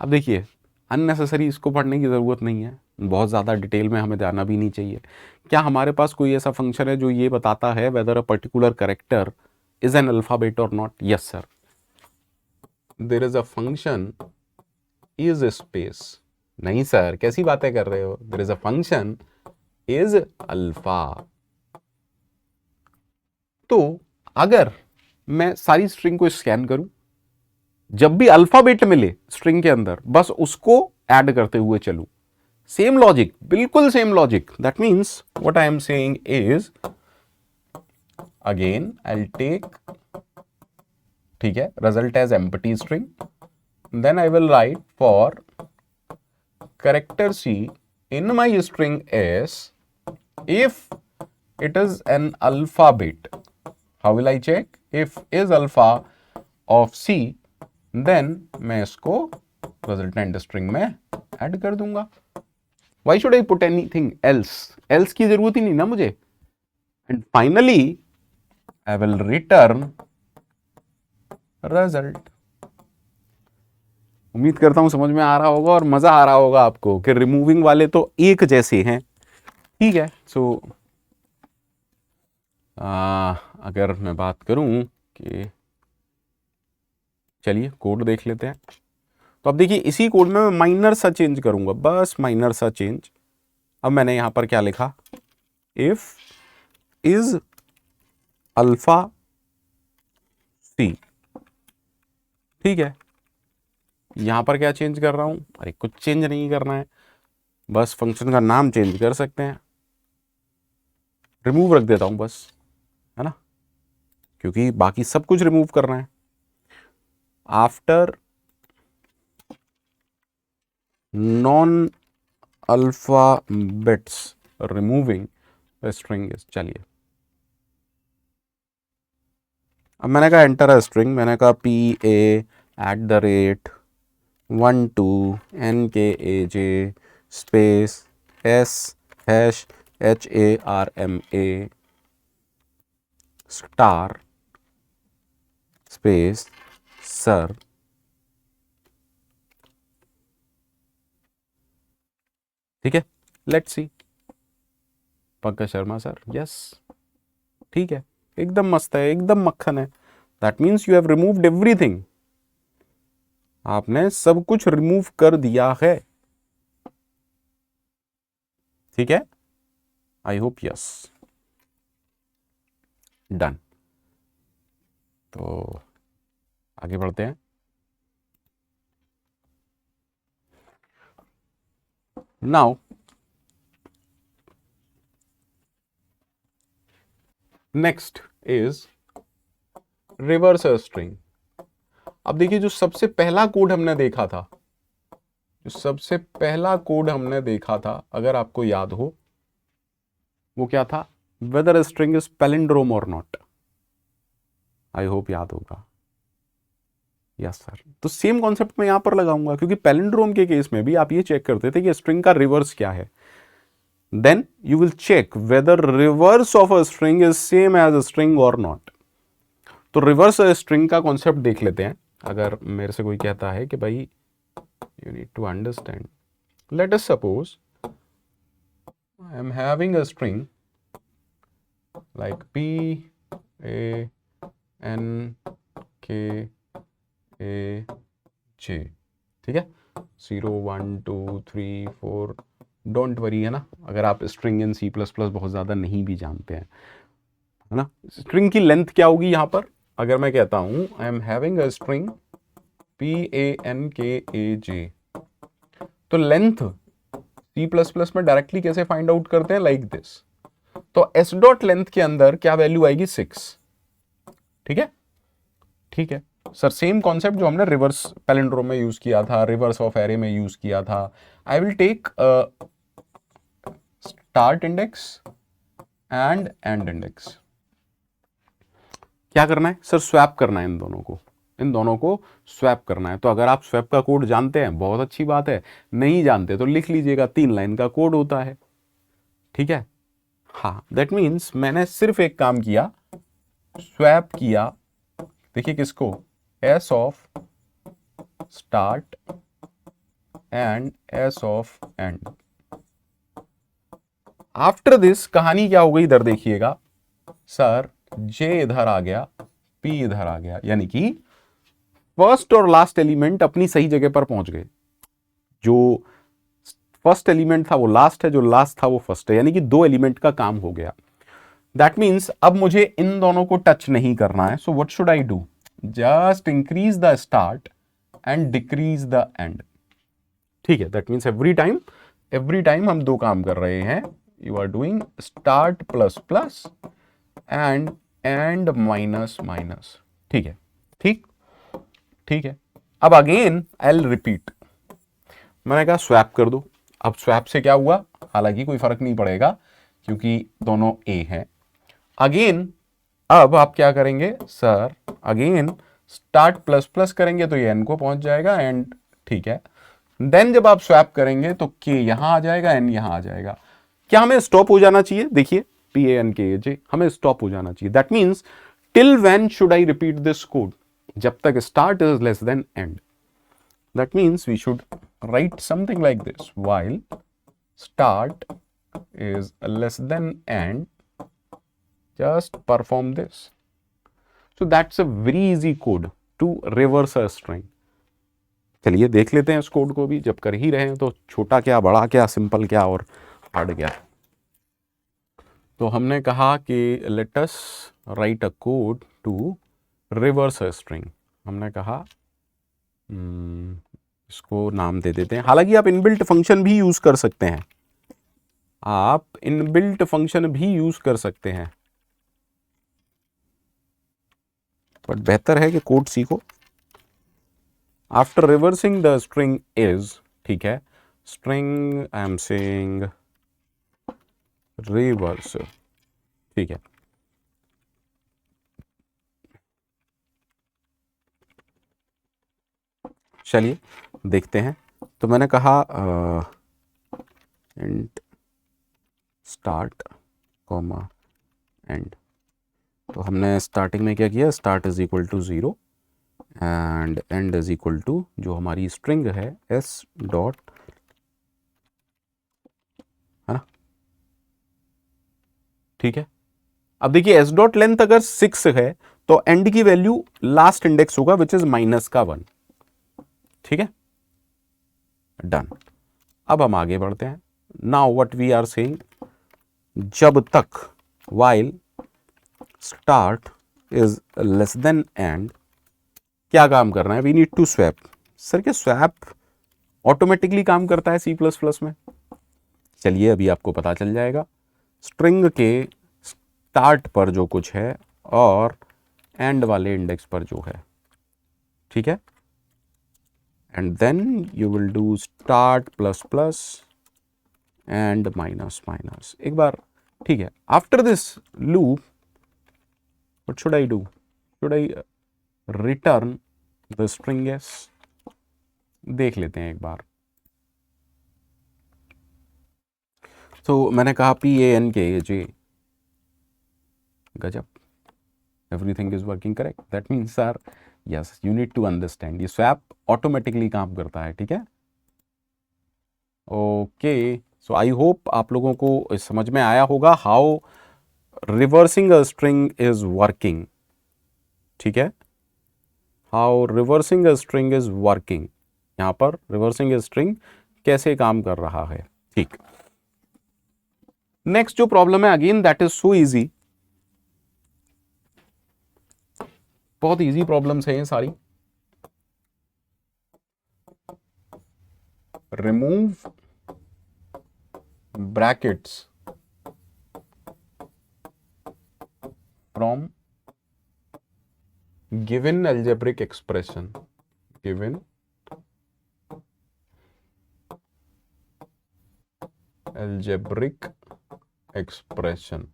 अब देखिए अननेसेसरी इसको पढ़ने की ज़रूरत नहीं है, बहुत ज़्यादा डिटेल में हमें जाना भी नहीं चाहिए। क्या हमारे पास कोई ऐसा फंक्शन है जो ये बताता है whether a particular character is an alphabet और not? Yes sir, there is a function is space. नहीं सर, कैसी बातें कर रहे हो, there is a function is alpha. तो अगर मैं सारी स्ट्रिंग को स्कैन करूं, जब भी अल्फाबेट मिले स्ट्रिंग के अंदर बस उसको ऐड करते हुए चलूं, सेम लॉजिक, बिल्कुल same logic. That means what I am saying is again I will take, ठीक है, result as empty string, then I will write for character c in my string s if it is an alphabet। how will I check? if is alpha of c then मैं इसको resultant string में add कर दूंगा। why should I put anything else की जरूरत ही नहीं ना मुझे। and finally I will return result। उम्मीद करता हूं समझ में आ रहा होगा और मजा आ रहा होगा आपको कि रिमूविंग वाले तो एक जैसे हैं। ठीक है, सो अगर मैं बात करूं कि चलिए कोड देख लेते हैं, तो अब देखिए इसी कोड में मैं माइनर सा चेंज करूंगा, बस माइनर सा चेंज। अब मैंने यहां पर क्या लिखा, इफ इज अल्फा सी, ठीक है, यहां पर क्या चेंज कर रहा हूं? अरे कुछ चेंज नहीं करना है, बस फंक्शन का नाम चेंज कर सकते हैं, रिमूव रख देता हूं बस, है ना, क्योंकि बाकी सब कुछ रिमूव करना है। After non alphabets removing the string is, चलिए अब मैंने कहा एंटर अ स्ट्रिंग, मैंने कहा PA@1 2 NKAJ space S#HARMA star space sir, ठीक है, let's see, Pankaj Sharma sir, yes, ठीक है, एकदम मस्त है, एकदम मक्खन है। That means you have removed everything, आपने सब कुछ रिमूव कर दिया है, ठीक है, आई होप यस, डन। तो आगे बढ़ते हैं। Now next is reverse string. अब देखिए जो सबसे पहला कोड हमने देखा था, जो सबसे पहला कोड हमने देखा था, अगर आपको याद हो, वो क्या था? वेदर स्ट्रिंग इज पैलिंड्रोम और नॉट, आई होप याद होगा। यस सर, तो सेम कॉन्सेप्ट मैं यहां पर लगाऊंगा, क्योंकि पैलिंड्रोम के केस में भी आप ये चेक करते थे कि स्ट्रिंग का रिवर्स क्या है, then you will check whether reverse of a string is same as a string और नॉट। तो रिवर्स स्ट्रिंग का कॉन्सेप्ट देख लेते हैं। अगर मेरे से कोई कहता है कि भाई you need to understand, let us suppose I am having a string like PANKAJ, ठीक है, 0 1 2 3 4, डोंट वरी, है ना, अगर आप स्ट्रिंग इन C++ बहुत ज़्यादा नहीं भी जानते हैं, है ना। स्ट्रिंग की लेंथ क्या होगी यहाँ पर? अगर मैं कहता हूँ आई am having a string PANKAJ, तो लेंथ C++ में डायरेक्टली कैसे फाइंड आउट करते हैं? Like this. तो एस डॉट लेंथ के अंदर क्या वैल्यू आएगी? 6, ठीक है, ठीक है सर, सेम कॉन्सेप्ट जो हमने रिवर्स पैलिंड्रोम में यूज किया था, रिवर्स ऑफ एरे में यूज किया था। I will take start index and end index. क्या करना है सर? स्वैप करना है इन दोनों को, इन दोनों को स्वैप करना है। तो अगर आप स्वैप का कोड जानते हैं बहुत अच्छी बात है, नहीं जानते तो लिख लीजिएगा, 3 लाइन का कोड होता है, ठीक है। हाँ, दैट मीन्स मैंने सिर्फ एक काम किया, स्वैप किया, देखिए किसको? S of start and S of and. After this कहानी क्या हो गई इधर देखिएगा सर, जे इधर आ गया, पी इधर आ गया, यानी कि फर्स्ट और लास्ट एलिमेंट अपनी सही जगह पर पहुंच गए। जो फर्स्ट एलिमेंट था वो लास्ट है, जो लास्ट था वो फर्स्ट है, यानी कि 2 एलिमेंट का काम हो गया। दैट मीन्स अब मुझे इन दोनों को टच नहीं करना है। So what should I do? Just increase the start and decrease the end, ठीक है। दैट मीन्स एवरी टाइम हम 2 काम कर रहे हैं। You are doing start plus plus end minus minus, ठीक है, ठीक, ठीक है। अब अगेन आई विल रिपीट, मैंने कहा स्वैप कर दो। अब स्वैप से क्या हुआ? हालांकि कोई फर्क नहीं पड़ेगा क्योंकि दोनों ए हैं। अगेन अब आप क्या करेंगे sir? Again start plus plus करेंगे तो ये एन को पहुंच जाएगा, एंड ठीक है। देन जब आप स्वैप करेंगे तो के यहां आ जाएगा, एन यहां आ जाएगा। क्या हमें स्टॉप हो जाना चाहिए? देखिए PANKAJ, हमें स्टॉप हो जाना चाहिए। That means till when should I repeat this code? जब तक start is less than and. That means we should write something like this: while start is less than end, just perform this. So that's a very easy code to reverse a string. चलिए देख लेते हैं इस code को भी, जब कर ही रहे हैं तो छोटा क्या, बड़ा क्या, सिंपल क्या और हार्ड क्या। तो हमने कहा कि let us write a code to reverse a string। हमने कहा इसको नाम दे देते हैं। हालांकि आप इनबिल्ट फंक्शन भी यूज कर सकते हैं, आप इनबिल्ट फंक्शन भी यूज कर सकते हैं, बट बेहतर है कि कोड सीखो। After reversing the string is, ठीक है, string I am saying reverse, ठीक है। चलिए देखते हैं। तो मैंने कहा इंट स्टार्ट कॉमा एंड, तो हमने स्टार्टिंग में क्या किया, start is equal to 0 and end is equal to जो हमारी स्ट्रिंग है एस डॉट, है ना, ठीक है। अब देखिए एस डॉट लेंथ अगर 6 है तो एंड की वैल्यू लास्ट इंडेक्स होगा विच इज -1, ठीक है, डन। अब हम आगे बढ़ते हैं। Now what we are saying, जब तक while start is less than end, क्या काम करना है, we need to swap. Sir क्या स्वैप ऑटोमेटिकली काम करता है सी प्लस प्लस में? चलिए अभी आपको पता चल जाएगा। स्ट्रिंग के स्टार्ट पर जो कुछ है और एंड वाले इंडेक्स पर जो है, ठीक है, and then you will do start plus plus end minus minus एक बार, ठीक है। After this loop what should I do, should I return the string S? देख लेते हैं एक बार। तो मैंने कहा PANKJ, गजब, everything is working correct, that means sir yes you need to understand, ये स्वैप ऑटोमेटिकली काम करता है, ठीक है। ओके, सो आई होप आप लोगों को समझ में आया होगा how reversing a string is working, ठीक है, how reversing a string is working, यहां पर रिवर्सिंग अ स्ट्रिंग कैसे काम कर रहा है, ठीक। नेक्स्ट जो प्रॉब्लम है again that is so easy, बहुत इजी प्रॉब्लम्स हैं ये सारी। Remove brackets from given algebraic expression, given algebraic expression।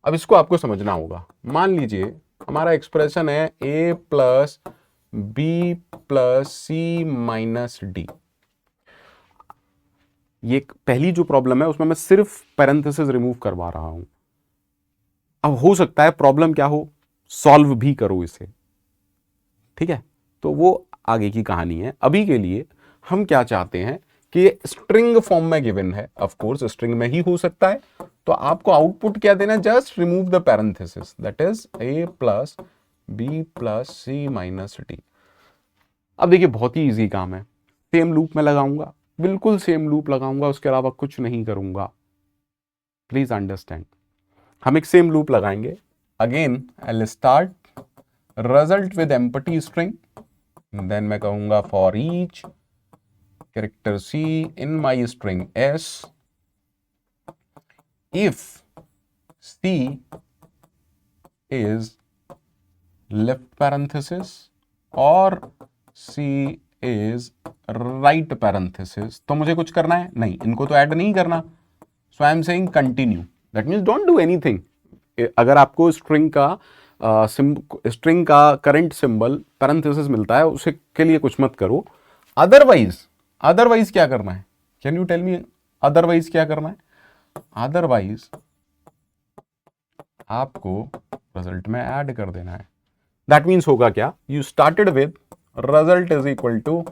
अब इसको आपको समझना होगा। मान लीजिए हमारा एक्सप्रेशन है a plus B plus C minus D. ये पहली जो प्रॉब्लम है उसमें मैं सिर्फ पैरेंथेसिस रिमूव करवा रहा हूं। अब हो सकता है प्रॉब्लम क्या हो, सॉल्व भी करो इसे, ठीक है, तो वो आगे की कहानी है। अभी के लिए हम क्या चाहते हैं कि स्ट्रिंग फॉर्म में गिवन है, ऑफ कोर्स स्ट्रिंग में ही हो सकता है, तो आपको आउटपुट क्या देना है, just remove the parenthesis, that is a plus B plus C minus D. अब देखिए बहुत ही इजी काम है, सेम लूप में लगाऊंगा, बिल्कुल सेम लूप लगाऊंगा, उसके अलावा कुछ नहीं करूंगा, प्लीज अंडरस्टैंड। हम एक सेम लूप लगाएंगे, again I will start result with empty string, then मैं कहूंगा for each character C in my string S, if C is left parenthesis or C is right parenthesis, तो मुझे कुछ करना है नहीं, इनको तो ऐड नहीं करना, so I am saying continue, that means don't do anything। अगर आपको स्ट्रिंग का करंट सिंबल पैरेंथेसिस मिलता है उसे के लिए कुछ मत करो, अदरवाइज क्या करना है, can you tell me otherwise क्या करना है? अदरवाइज आपको रिजल्ट में ऐड कर देना है। दैट मीन्स होगा क्या, you started with result is equal to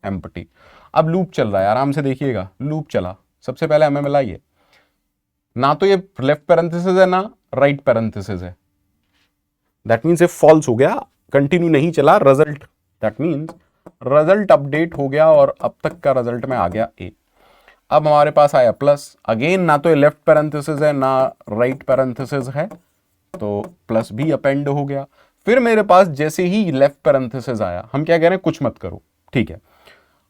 empty. अब लूप चल रहा है, आराम से देखिएगा, लूप चला, सबसे पहले हमें मिला ये, ना तो ये लेफ्ट पैरेंथेसिस है ना राइट पैरेंथेसिस है, दैट मीन्स ये फॉल्स हो गया, कंटिन्यू नहीं चला result, that means result update हो गया और अब तक का रिजल्ट में आ गया ए। अब हमारे पास आया प्लस, अगेन ना तो ये लेफ्ट पैरेंथेसिस है ना राइट पैरेंथेसिस है, तो प्लस भी अपेंड हो गया। फिर मेरे पास जैसे ही लेफ्ट पैरेंथेसिस आया, हम क्या कह रहे हैं, कुछ मत करो, ठीक है,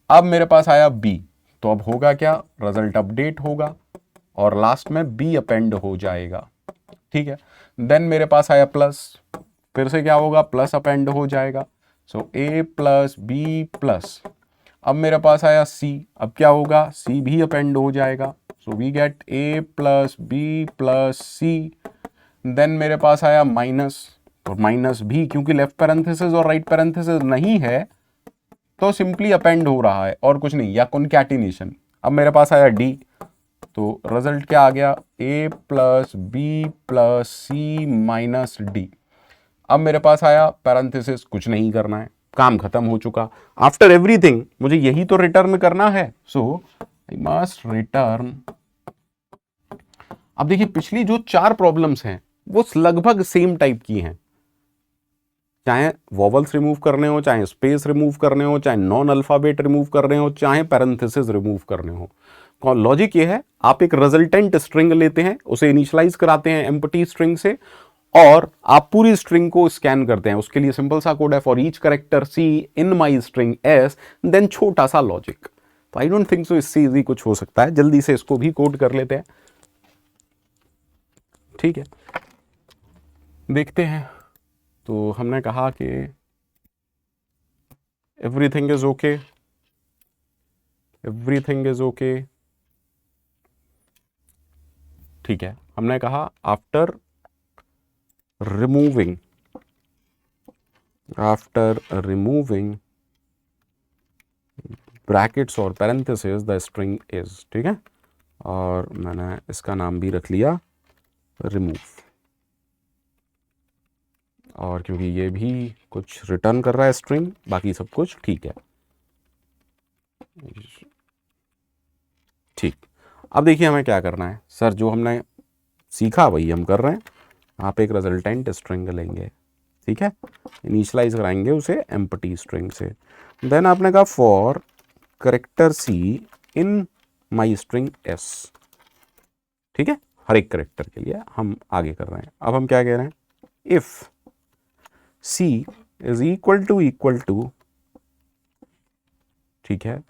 अब मेरे पास आया b, तो अब होगा क्या, रिजल्ट अपडेट होगा और लास्ट में b अपेंड हो जाएगा। ठीक है, देन मेरे पास आया प्लस, फिर से क्या होगा, प्लस अपेंड हो जाएगा। सो a प्लस बी प्लस, अब मेरे पास आया c, अब क्या होगा, c भी अपेंड हो जाएगा। So we get a plus B plus C. Then मेरे पास आया माइनस, और माइनस भी, क्योंकि लेफ्ट पैरेंथेसिस और राइट पैरेंथेसिस नहीं है तो सिंपली अपेंड हो रहा है और कुछ नहीं, या कॉन्कैटिनेशन। अब मेरे पास आया d, तो रिजल्ट क्या आ गया, a plus B plus C minus D. अब मेरे पास आया पैरेंथेसिस, कुछ नहीं करना है, काम खत्म हो चुका। आफ्टर एवरीथिंग मुझे यही तो रिटर्न करना है, सो आई मस्ट रिटर्न। अब देखिए पिछली जो 4 प्रॉब्लम्स हैं वो लगभग सेम टाइप की हैं, चाहे वॉवल्स रिमूव करने हो, चाहे स्पेस रिमूव करने हो, चाहे नॉन अल्फाबेट रिमूव करने हो, चाहे पैरेंथेसिस रिमूव करने हो। लॉजिक ये है, आप एक रिजल्टेंट स्ट्रिंग लेते हैं, उसे इनिशियलाइज कराते हैं एम्प्टी स्ट्रिंग से, और आप पूरी स्ट्रिंग को स्कैन करते हैं। उसके लिए सिंपल सा कोड है, for each character C in my string S, then छोटा सा लॉजिक। तो आई डोंट थिंक सो इससे इजी कुछ हो सकता है, जल्दी से इसको भी कोड कर लेते हैं। ठीक है, देखते हैं। तो हमने कहा कि everything is okay, everything is okay. ठीक है, हमने कहा आफ्टर रिमूविंग ब्रैकेट्स और पैरेंथेसिस द स्ट्रिंग इज, ठीक है, और मैंने इसका नाम भी रख लिया रिमूव, और क्योंकि ये भी कुछ रिटर्न कर रहा है स्ट्रिंग, बाकी सब कुछ ठीक है। ठीक, अब देखिए हमें क्या करना है सर, जो हमने सीखा वही हम कर रहे हैं। आप एक रिजल्टेंट स्ट्रिंग लेंगे, ठीक है, इनिशियलाइज कराएंगे उसे एम्प्टी स्ट्रिंग से। देन आपने कहा for character C in my string S, ठीक है, हर एक करेक्टर के लिए हम आगे कर रहे हैं। अब हम क्या कह रहे हैं, if c is equal to, ठीक है,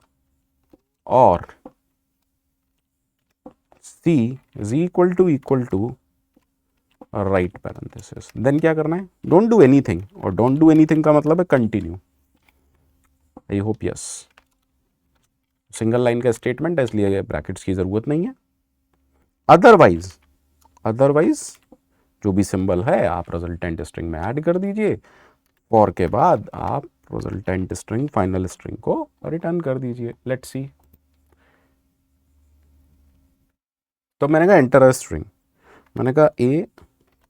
और c is equal to right parenthesis, then क्या करना है, डोंट डू एनीथिंग, और डोंट डू एनीथिंग का मतलब है continue. I hope yes, single line का स्टेटमेंट है इसलिए ब्रैकेट्स की जरूरत नहीं है। अदरवाइज जो भी सिंबल है आप रिजल्टेंट स्ट्रिंग में ऐड कर दीजिए, फॉर के बाद आप रिजल्टेंट स्ट्रिंग फाइनल स्ट्रिंग को रिटर्न कर दीजिए। लेट्स सी, तो मैंने कहा एंटर अ स्ट्रिंग, मैंने कहा a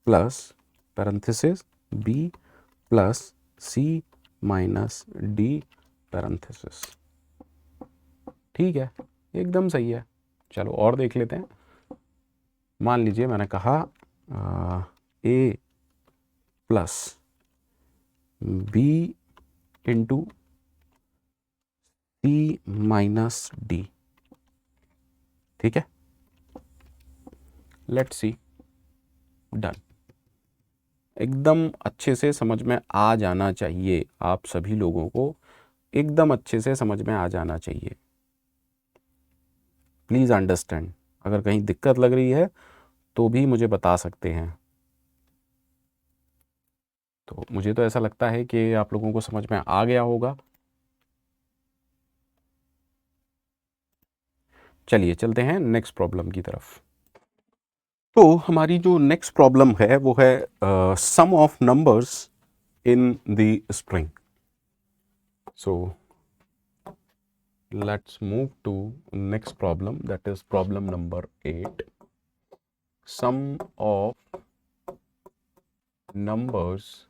plus parenthesis b plus c minus d parenthesis, ठीक है, एकदम सही है। चलो और देख लेते हैं। मान लीजिए मैंने कहा a plus b into c minus d, ठीक है, लेट्स सी, डन। एकदम अच्छे से समझ में आ जाना चाहिए, आप सभी लोगों को एकदम अच्छे से समझ में आ जाना चाहिए। प्लीज़ अंडरस्टैंड, अगर कहीं दिक्कत लग रही है तो भी मुझे बता सकते हैं। तो मुझे तो ऐसा लगता है कि आप लोगों को समझ में आ गया होगा। चलिए चलते हैं नेक्स्ट प्रॉब्लम की तरफ। तो हमारी जो नेक्स्ट प्रॉब्लम है वो है sum of numbers in the string. So let's move to next problem, that is problem number 8. Sum of numbers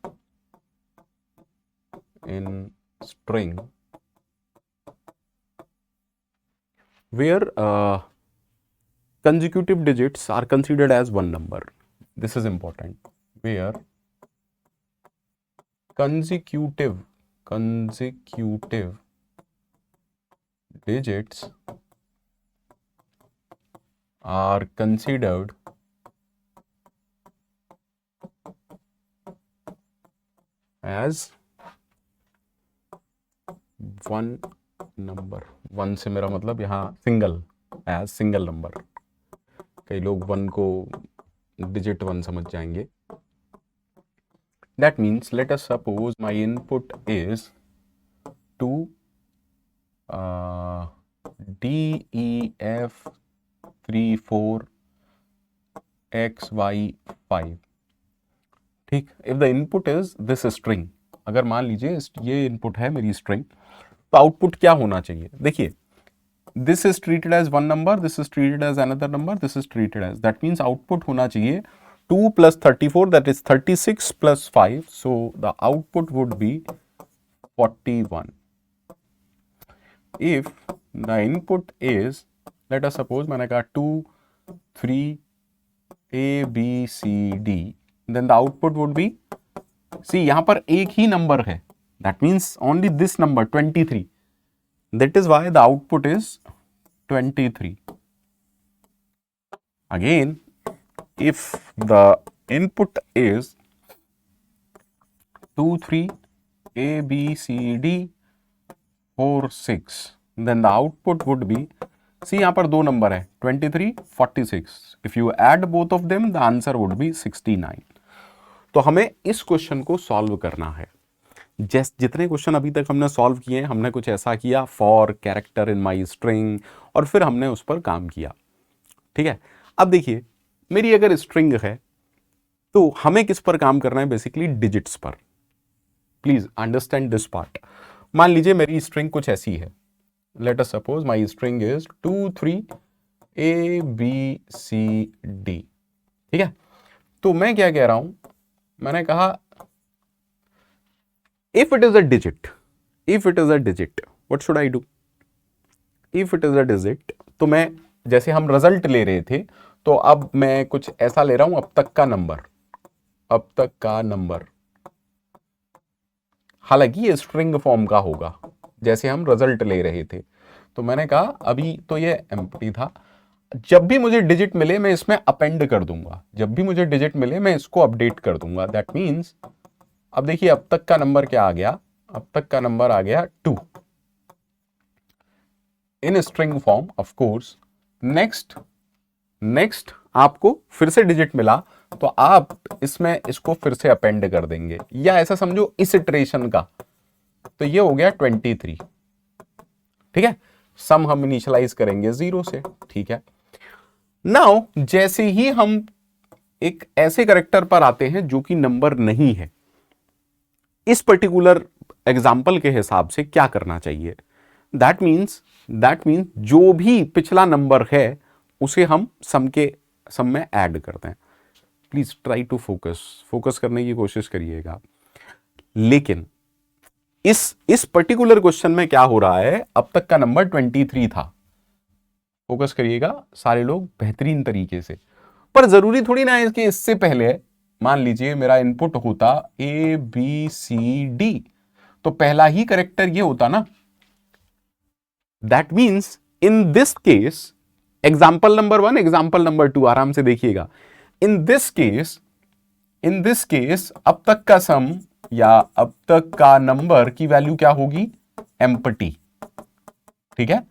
in string where consecutive digits are considered as one number. This is important, where consecutive digits are considered as one number, one से मेरा मतलब यहाँ single, as single number, कई लोग one को digit one समझ जाएंगे. That means let us suppose my input is 2 D E F 3 4 X Y 5. ठीक. If the input is this string, अगर मान लीजिए ये इनपुट है मेरी स्ट्रिंग, तो आउटपुट क्या होना चाहिए? देखिए, this is treated as one number, this is treated as another number, this is treated as, that means output होना चाहिए 2 plus 34, that is 36 plus 5, so the output would be 41. If the input is, let us suppose मैंने कहा 2 3 A B C D, then the output would be, see यहाँ पर एक ही number है, that means only this number 23, that is why the output is 23. Again, if the input is 2 3 A B C D 4 6, then the output would be, see यहाँ पर दो number है 23 46, if you add both of them the answer would be 69. तो हमें इस question को solve करना है. जितने क्वेश्चन अभी तक हमने सॉल्व किए हैं, हमने कुछ ऐसा किया, for character in my string, और फिर हमने उस पर काम किया. ठीक है. अब देखिए, मेरी अगर स्ट्रिंग है तो हमें किस पर काम करना है? बेसिकली डिजिट्स पर. Please understand this part. मान लीजिए मेरी स्ट्रिंग कुछ ऐसी है. Late us suppose my string is 2 3 A B C D. ठीक है. तो मैं क्या कह रहा हूं? मैंने कहा if it is a digit, what should I do? If it is a digit, तो मैं, जैसे हम रिजल्ट ले रहे थे, तो अब मैं कुछ ऐसा ले रहा हूं, अब तक का नंबर, हालांकि ये स्ट्रिंग फॉर्म का होगा, जैसे हम रिजल्ट ले रहे थे. तो मैंने कहा अभी तो ये एम्प्टी था, जब भी मुझे डिजिट मिले मैं इसमें अपेंड कर दूंगा, जब भी मुझे डिजिट मिले मैं इसको अपडेट कर दूंगा. दैट मीन्स अब देखिए, अब तक का नंबर क्या आ गया? अब तक का नंबर आ गया 2 in string form, of course. Next आपको फिर से डिजिट मिला, तो आप इसमें इसको फिर से अपेंड कर देंगे, या ऐसा समझो इस इटरेशन का, तो ये हो गया 23. ठीक है. सम हम इनिशियलाइज करेंगे 0 से. ठीक है. नाउ जैसे ही हम एक ऐसे कैरेक्टर पर आते हैं जो कि नंबर नहीं है, इस पर्टिकुलर एग्जाम्पल के हिसाब से क्या करना चाहिए? दैट मीन्स जो भी पिछला नंबर है उसे हम सम में ऐड करते हैं. प्लीज ट्राई टू फोकस करने की कोशिश करिएगा. लेकिन इस पर्टिकुलर क्वेश्चन में क्या हो रहा है? अब तक का नंबर 23 था. फोकस करिएगा सारे लोग बेहतरीन तरीके से. पर जरूरी थोड़ी ना है कि इससे पहले मान लीजिए मेरा इनपुट होता A B C D, तो पहला ही कैरेक्टर ये होता ना. That means in this case, example number 1, example number 2, आराम से देखिएगा. इन दिस केस अब तक का सम या अब तक का नंबर की वैल्यू क्या होगी? एम्प्टी. ठीक है.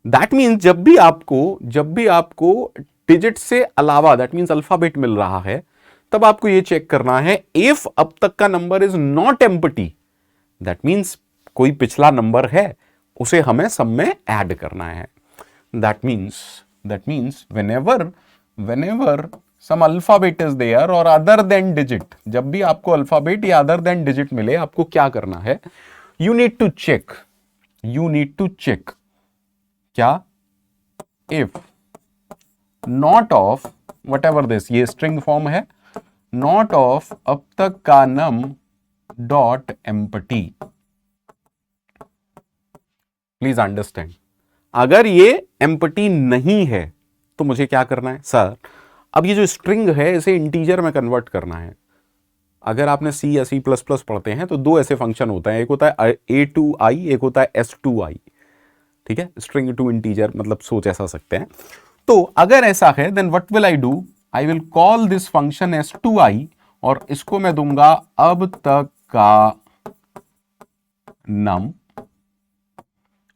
दैट मीन्स जब भी आपको डिजिट से अलावा, दैट मीन्स अल्फाबेट मिल रहा है, तब आपको यह चेक करना है इफ अब तक का number is not empty, that means कोई पिछला नंबर है, उसे हमें सम में ऐड करना है. That means whenever some alphabet is there or other than digit, जब भी आपको अल्फाबेट या अदर देन डिजिट मिले, आपको क्या करना है? यू नीड टू चेक क्या? If not of whatever this, ये स्ट्रिंग फॉर्म है, नॉट ऑफ अब तक का num dot empty. Please understand. अगर ये एम्प्टी नहीं है तो मुझे क्या करना है? सर अब ये जो स्ट्रिंग है इसे इंटीजर में कन्वर्ट करना है. अगर आपने C या C++ पढ़ते हैं तो दो ऐसे फंक्शन होते हैं, एक होता है A2i, एक होता है S2i. ठीक है. स्ट्रिंग टू इंटीजर मतलब सोच ऐसा सकते हैं. तो अगर ऐसा है then what will I do? I will call this function S2i और इसको मैं दूंगा अब तक का नम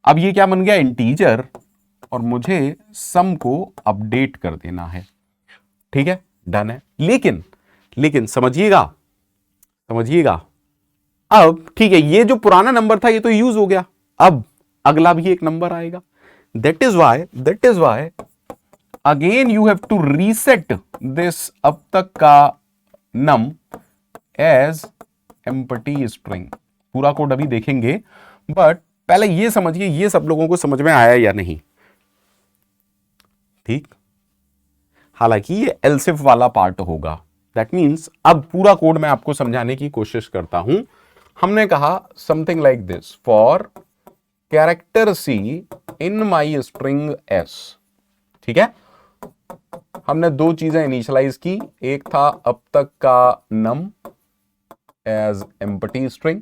अब ये क्या बन गया, इंटीजर, और मुझे सम को अपडेट कर देना है। ठीक है, डन है। लेकिन समझिएगा, अब ठीक है, ये जो पुराना नंबर था ये तो यूज हो गया, अब अगला भी एक नंबर आएगा। That is why again you have to reset this अब तक का नम एज एम्प्टी स्ट्रिंग। पूरा कोड अभी देखेंगे, बट पहले ये समझिए ये सब लोगों को समझ में आया या नहीं। ठीक, हालांकि ये एल्सिफ वाला पार्ट होगा। दैट मीन्स अब पूरा कोड मैं आपको समझाने की कोशिश करता हूं। हमने कहा something like this, for character C in my string S. ठीक है, हमने दो चीजें इनिशियलाइज की, एक था अब तक का नम एज एम्प्टी स्ट्रिंग,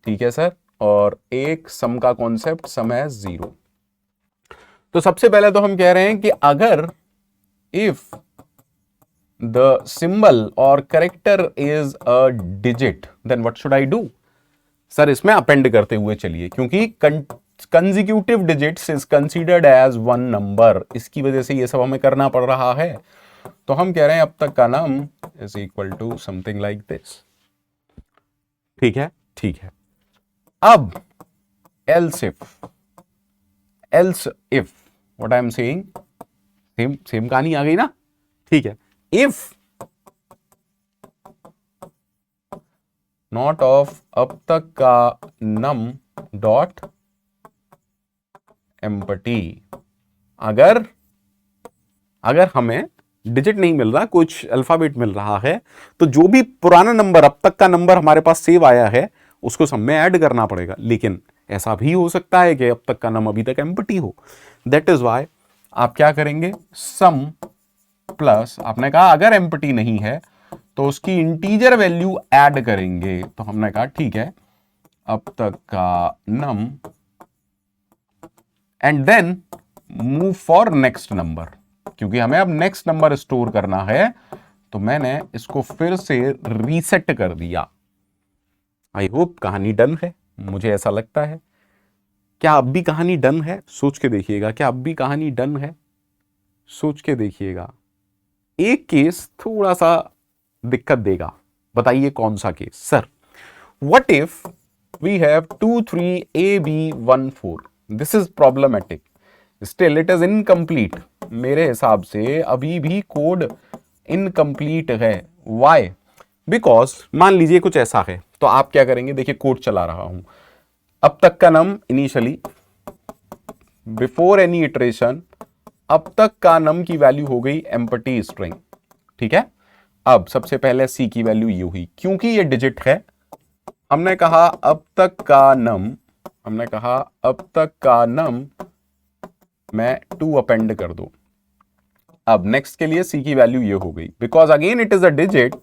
ठीक है सर, और एक सम का कॉन्सेप्ट सम एज 0। तो सबसे पहले तो हम कह रहे हैं कि अगर इफ द सिंबल और character is a digit then what should I do. Sir इसमें अपेंड करते हुए चलिए, क्योंकि consecutive digits is considered as one number, इसकी वजह से ये सब हमें करना पड़ रहा है। तो हम कह रहे हैं अब तक का num is equal to something like this. ठीक है, अब else if what I am saying, सेम कहानी आ गई ना। ठीक है, if नॉट ऑफ अब तक का num डॉट एम्प्टी, अगर हमें डिजिट नहीं मिल रहा, कुछ अल्फाबेट मिल रहा है, तो जो भी पुराना नंबर अब तक का नंबर हमारे पास सेव आया है उसको सब में ऐड करना पड़ेगा। लेकिन ऐसा भी हो सकता है कि अब तक का नंबर अभी तक एम्प्टी हो। दैट इज वाई आप क्या करेंगे, सम प्लस, आपने कहा अगर एम्प्टी नहीं है तो उसकी इंटीजर वैल्यू ऐड करेंगे। तो हमने कहा ठीक है, अब तक का num and then move for next number, क्योंकि हमें अब नेक्स्ट नंबर स्टोर करना है। तो मैंने इसको फिर से रीसेट कर दिया। आई होप कहानी डन है, मुझे ऐसा लगता है। क्या अब भी कहानी डन है? सोच के देखिएगा, क्या अब भी कहानी डन है? सोच के देखिएगा। एक केस थोड़ा सा दिक्कत देगा, बताइए कौन सा case? Sir what if we have 2 3 AB 1 4, this is problematic, still it is incomplete. मेरे हिसाब से अभी भी कोड इनकम्प्लीट है। वाई? बिकॉज मान लीजिए कुछ ऐसा है, तो आप क्या करेंगे, देखिए कोड चला रहा हूं, अब तक का नम इनिशियली बिफोर एनी इटरेशन अब तक का नम की वैल्यू हो गई एम्प्टी स्ट्रिंग। ठीक है, अब सबसे पहले सी की वैल्यू ये हुई, क्योंकि ये डिजिट है, हमने कहा अब तक का नम मैं 2 अपेंड कर दो। अब नेक्स्ट के लिए सी की वैल्यू ये हो गई, because again it is a digit,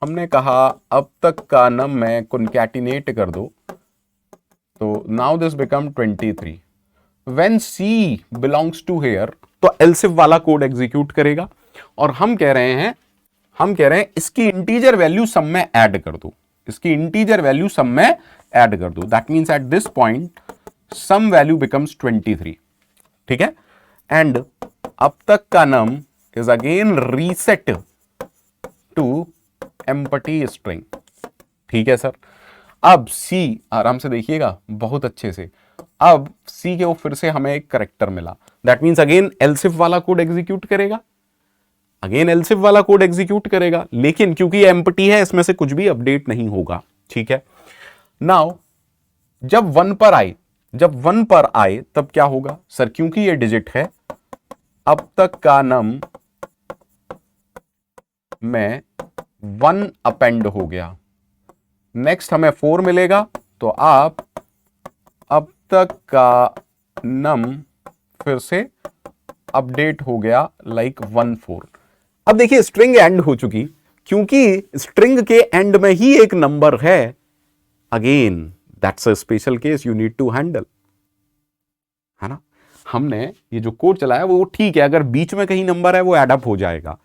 हमने कहा अब तक का नम में कॉन्कैटिनेट कर दो। तो now this become 23। When C belongs to here, तो एल्सिफ वाला कोड एग्जीक्यूट करेगा, और हम कह रहे हैं इसकी इंटीजर वैल्यू सम में ऐड कर दो, that means at this point sum value becomes 23। ठीक है, एंड अब तक का num is again reset to empty string. ठीक है सर, अब सी आराम से देखिएगा बहुत अच्छे से, अब सी के फिर से हमें एक कैरेक्टर मिला, दैट मीन्स अगेन एल्सिफ वाला कोड एग्जीक्यूट करेगा, लेकिन क्योंकि एम्प्टी है इसमें से कुछ भी अपडेट नहीं होगा। ठीक है, नाउ जब 1 पर आए तब क्या होगा सर, क्योंकि ये डिजिट है, अब तक का नम में 1 अपेंड हो गया, नेक्स्ट हमें 4 मिलेगा, तो आप अब तक का नम फिर से अपडेट हो गया लाइक 1 4। अब देखिए स्ट्रिंग एंड हो चुकी, क्योंकि स्ट्रिंग के एंड में ही एक नंबर है। Again that's a special case you need to handle, है ना। हमने ये जो कोड चलाया वो ठीक है, अगर बीच में कहीं नंबर है वो एड अप हो जाएगा,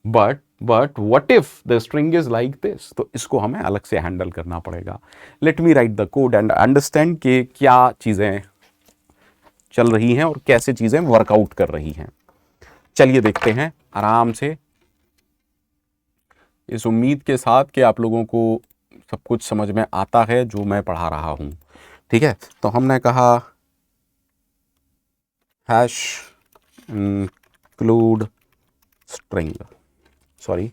but what if the string is like this, तो इसको हमें अलग से हैंडल करना पड़ेगा। Let me right the code and understand कि क्या चीजें चल रही हैं और कैसे चीजें वर्कआउट कर रही हैं। चलिए देखते हैं आराम से, इस उम्मीद के साथ कि आप लोगों को सब कुछ समझ में आता है जो मैं पढ़ा रहा हूं। ठीक है, तो हमने कहा हैश इंक्लूड स्ट्रिंग, सॉरी,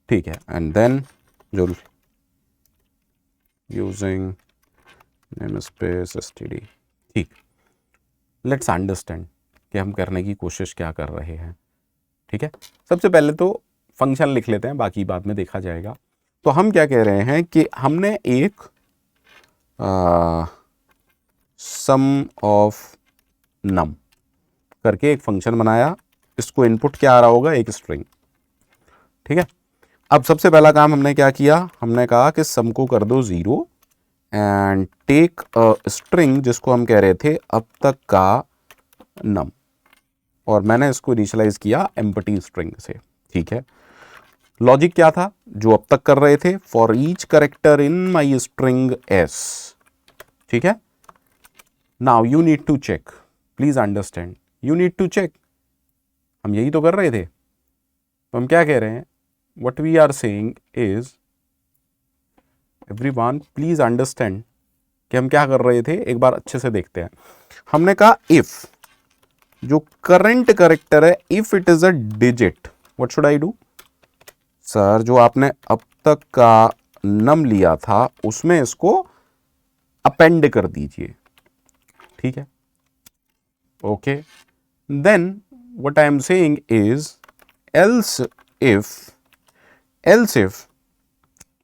ठीक है, एंड देन जो यूजिंग नेमस्पेस std। ठीक, लेट्स अंडरस्टैंड कि हम करने की कोशिश क्या कर रहे हैं। ठीक है, सबसे पहले तो फंक्शन लिख लेते हैं, बाकी बाद में देखा जाएगा। तो हम क्या कह रहे हैं कि हमने एक सम ऑफ नम करके एक फंक्शन बनाया, इसको इनपुट क्या आ रहा होगा, एक स्ट्रिंग। ठीक है, अब सबसे पहला काम हमने क्या किया, हमने कहा कि सम को कर दो 0 एंड टेक अ स्ट्रिंग जिसको हम कह रहे थे अब तक का नम, और मैंने इसको इनिशियलाइज किया एम्प्टी स्ट्रिंग से। ठीक है, लॉजिक क्या था जो अब तक कर रहे थे, for each character in my string S. ठीक है, now you need to check, please understand, you need to check, हम यही तो कर रहे थे। तो हम क्या कह रहे हैं, what we are saying is, everyone please understand कि हम क्या कर रहे थे, एक बार अच्छे से देखते हैं। हमने कहा इफ जो करंट कैरेक्टर है, if it is a digit, what should I do, sir जो आपने अब तक का नम लिया था उसमें इसको अपेंड कर दीजिए। ठीक है, okay, then what I am saying is else if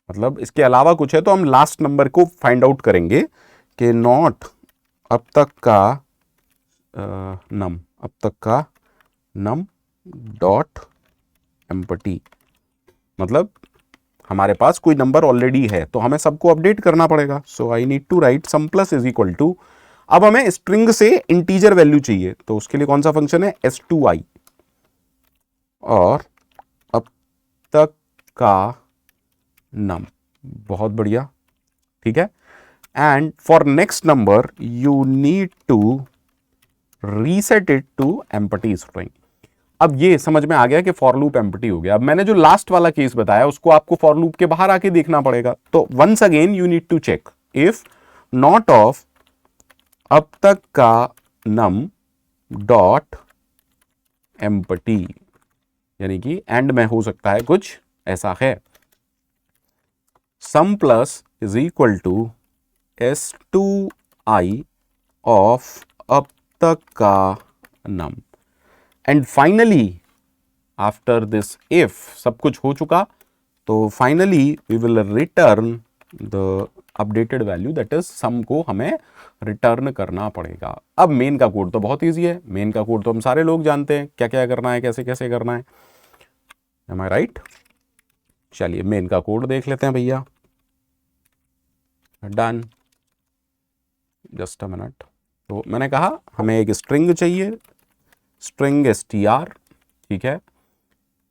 मतलब इसके अलावा कुछ है तो हम लास्ट नंबर को फाइंड आउट करेंगे कि नॉट अब तक का नम, अब तक का नम डॉट एम्प्टी, मतलब हमारे पास कोई नंबर ऑलरेडी है तो हमें सबको अपडेट करना पड़ेगा। So I need to write sum plus is equal to, अब हमें स्ट्रिंग से इंटीजर वैल्यू चाहिए तो उसके लिए कौन सा फंक्शन है, s2i, और अब तक का नम, बहुत बढ़िया। ठीक है, and for next number you need to reset it to empty string. अब ये समझ में आ गया कि फॉर लूप एम्प्टी हो गया। अब मैंने जो लास्ट वाला केस बताया उसको आपको फॉर लूप के बाहर आके देखना पड़ेगा। तो once again you need to check if not of अब तक का नम डॉट एम्प्टी, यानी कि एंड में हो सकता है कुछ ऐसा है, sum plus is equal to s2i of अब तक का num, and finally after this if सब कुछ हो चुका तो finally we will return the updated value, that is sum को हमें रिटर्न करना पड़ेगा। अब मेन का कोड तो बहुत इजी है, मेन का कोड तो हम सारे लोग जानते हैं क्या क्या करना है, कैसे कैसे करना है, एम आई राइट। चलिए मेन का कोड देख लेते हैं भैया, डन, जस्ट अ मिनट। तो मैंने कहा हमें एक स्ट्रिंग चाहिए, स्ट्रिंग str। ठीक है,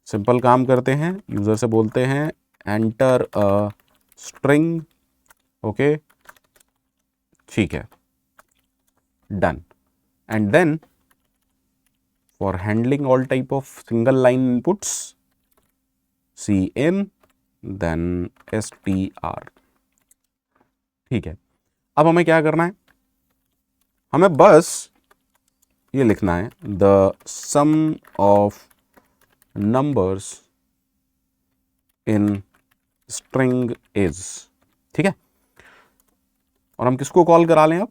सिंपल काम करते हैं, यूजर से बोलते हैं एंटर अ स्ट्रिंग, ओके, ठीक है, done, and then for handling all type of single line inputs cin then str। ठीक है, अब हमें क्या करना है, हमें बस ये लिखना है the sum of numbers in string is. ठीक है, और हम किसको कॉल करा लें, अब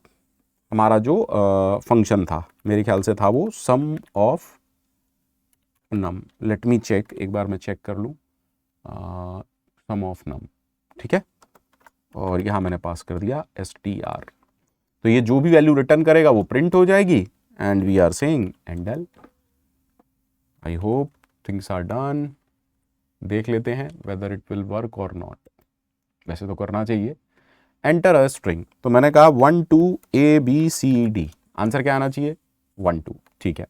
हमारा जो फंक्शन था मेरे ख्याल से था वो sum of num, let me check, एक बार मैं चेक कर लूँ, सम ऑफ नम। ठीक है, और यहाँ मैंने पास कर दिया str, तो ये जो भी वैल्यू रिटर्न करेगा वो प्रिंट हो जाएगी, and we are saying endl. I hope things are done, देख लेते हैं वेदर इट विल वर्क और नॉट, वैसे तो करना चाहिए। एंटर अ स्ट्रिंग, तो मैंने कहा 1 2 ABCD, आंसर क्या आना चाहिए 1 2। ठीक है,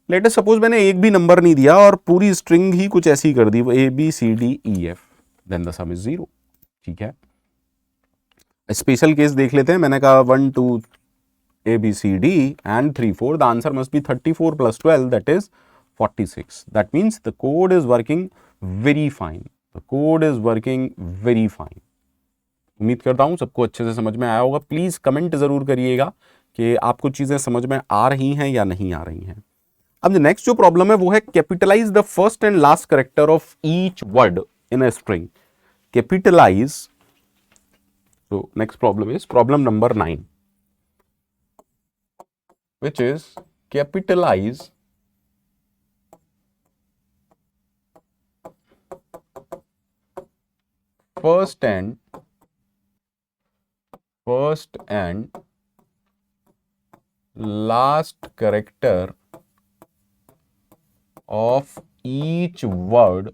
लेट अस सपोज मैंने एक भी नंबर नहीं दिया और पूरी स्ट्रिंग ही कुछ ऐसी कर दी ABCDEF, then the sum is 0। ठीक है, स्पेशल केस देख लेते हैं। मैंने कहा 1 2 ABCD and 3 4, the answer must be 34 plus 12, that is 46. That means the code is working very fine. The code is working very fine. उम्मीद करता हूं सबको अच्छे से समझ में आया होगा। प्लीज कमेंट जरूर करिएगा कि आपको चीजें समझ में आ रही हैं या नहीं आ रही हैं। अब जो नेक्स्ट जो प्रॉब्लम है वो है capitalize the first and last character of each word in a string. Capitalize, so next problem is problem number 9, which is capitalize first and last character of each word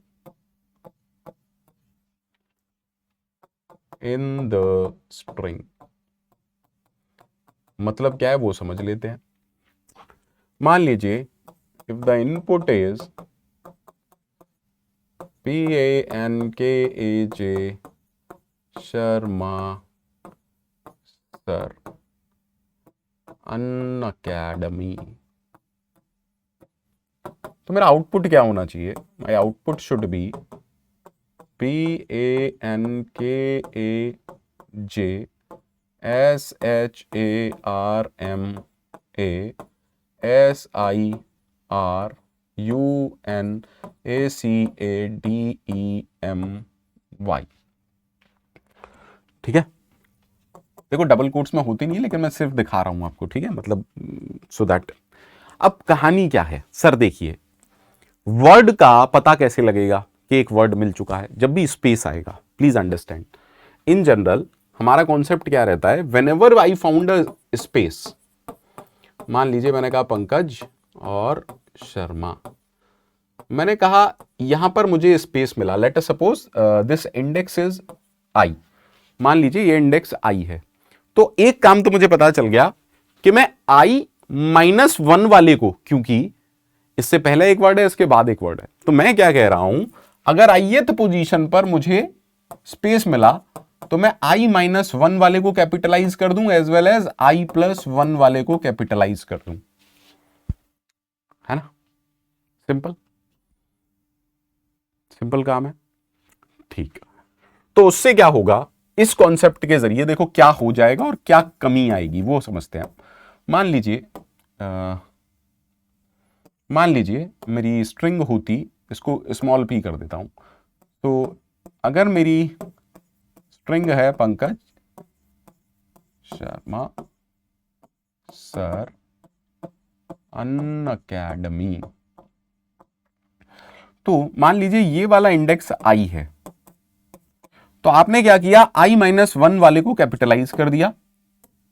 in the string। मतलब क्या है वो समझ लेते हैं। मान लीजिए if the input is PANKAJ Sharma sir Unacademy, तो मेरा आउटपुट क्या होना चाहिए? My output should be PANKAJ SHARMASIUNACADEMY। ठीक है, देखो डबल कोट्स में होती नहीं है लेकिन मैं सिर्फ दिखा रहा हूं आपको, ठीक है, मतलब सो दैट। अब कहानी क्या है सर? देखिए, वर्ड का पता कैसे लगेगा कि एक वर्ड मिल चुका है? जब भी स्पेस आएगा। प्लीज अंडरस्टैंड, इन जनरल हमारा कॉन्सेप्ट क्या रहता है? Whenever I found a space, मान लीजिए मैंने कहा पंकज और शर्मा, मैंने कहा यहां पर मुझे स्पेस मिला। Late us suppose this index is I, मान लीजिए ये इंडेक्स आई है। तो एक काम तो मुझे पता चल गया कि मैं i-1 वाले को, क्योंकि इससे पहले एक वर्ड है इसके बाद एक वर्ड है, तो मैं क्या कह रहा हूं, अगर ith पोजीशन पर मुझे स्पेस मिला तो मैं i-1 वाले को कैपिटलाइज कर दूं एज वेल एज i+1 वाले को कैपिटलाइज कर दूं, है ना? सिंपल सिंपल काम है, ठीक। तो उससे क्या होगा? इस कॉन्सेप्ट के जरिए देखो क्या हो जाएगा और क्या कमी आएगी वो समझते हैं। मान लीजिए मेरी स्ट्रिंग होती, इसको स्मॉल p कर देता हूं, तो अगर मेरी स्ट्रिंग है पंकज शर्मा सर अनअकैडमी, तो मान लीजिए ये वाला इंडेक्स i है, तो आपने क्या किया? i-1 वाले को कैपिटलाइज कर दिया।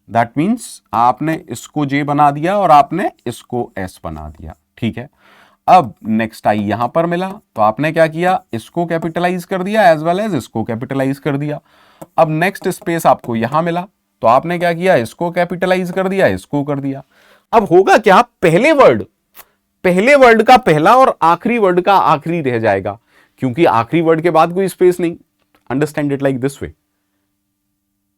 दैट मीन्स आपने इसको j बना दिया और आपने इसको s बना दिया, ठीक है। अब नेक्स्ट i यहां पर मिला तो आपने क्या किया? इसको कैपिटलाइज कर दिया एज वेल एज इसको कैपिटलाइज कर दिया। अब नेक्स्ट स्पेस आपको यहां मिला तो आपने क्या किया? इसको कैपिटलाइज कर दिया, इसको कर दिया। अब होगा क्या? पहले वर्ड का पहला और आखिरी वर्ड का आखिरी रह जाएगा, क्योंकि आखिरी वर्ड के बाद कोई स्पेस नहीं। Understand it like this way.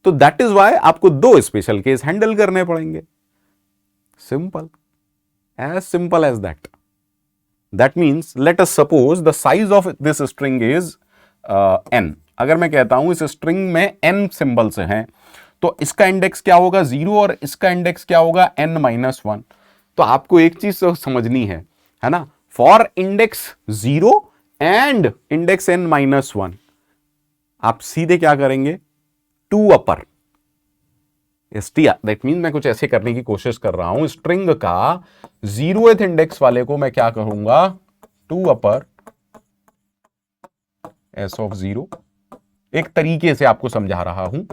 तो दैट इज वाई आपको दो स्पेशल केस हैंडल करने पड़ेंगे। Simple as that. That means let us suppose the size of this string is n। अगर मैं कहता हूं इस स्ट्रिंग में n सिंबल्स हैं, तो इसका इंडेक्स क्या होगा? 0 और इसका इंडेक्स क्या होगा? n-1। तो आपको एक चीज तो समझनी है ना? For index 0 and index n-1 आप सीधे क्या करेंगे? 2 अपर str। दैट मीन मैं कुछ ऐसे करने की कोशिश कर रहा हूं, स्ट्रिंग का 0th इंडेक्स वाले को मैं क्या करूंगा? 2 अपर s ऑफ 0। एक तरीके से आपको समझा रहा हूं।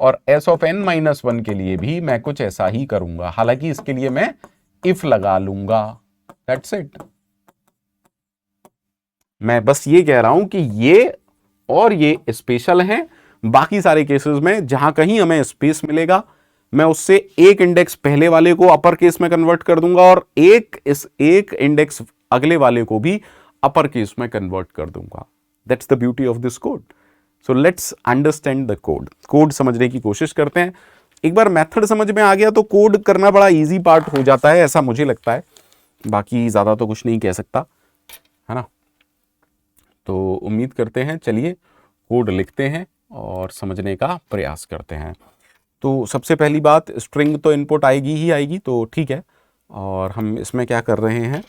और s ऑफ n-1 के लिए भी मैं कुछ ऐसा ही करूंगा, हालांकि इसके लिए मैं if लगा लूंगा। That's it. मैं बस ये कह रहा हूं कि ये और ये स्पेशल हैं। बाकी सारे केसेस में जहां कहीं हमें स्पेस मिलेगा, मैं उससे एक इंडेक्स पहले वाले को अपर केस में कन्वर्ट कर दूंगा और एक इंडेक्स अगले वाले को भी अपर केस में कन्वर्ट कर दूंगा। That's the beauty of this code. So let's understand the code. Code समझने की कोशिश करते हैं। एक बार मेथड समझ में आ गया तो कोड करना बड़ा इजी पार्ट हो जाता है, ऐसा मुझे लगता है। बाकी ज़्यादा तो कुछ नहीं कह सकता, है ना। तो उम्मीद करते हैं, चलिए कोड लिखते हैं और समझने का प्रयास करते हैं। तो सबसे पहली बात, स्ट्रिंग तो इनपुट आएगी ही आएगी, तो ठीक है। और हम इसमें क्या कर रहे हैं,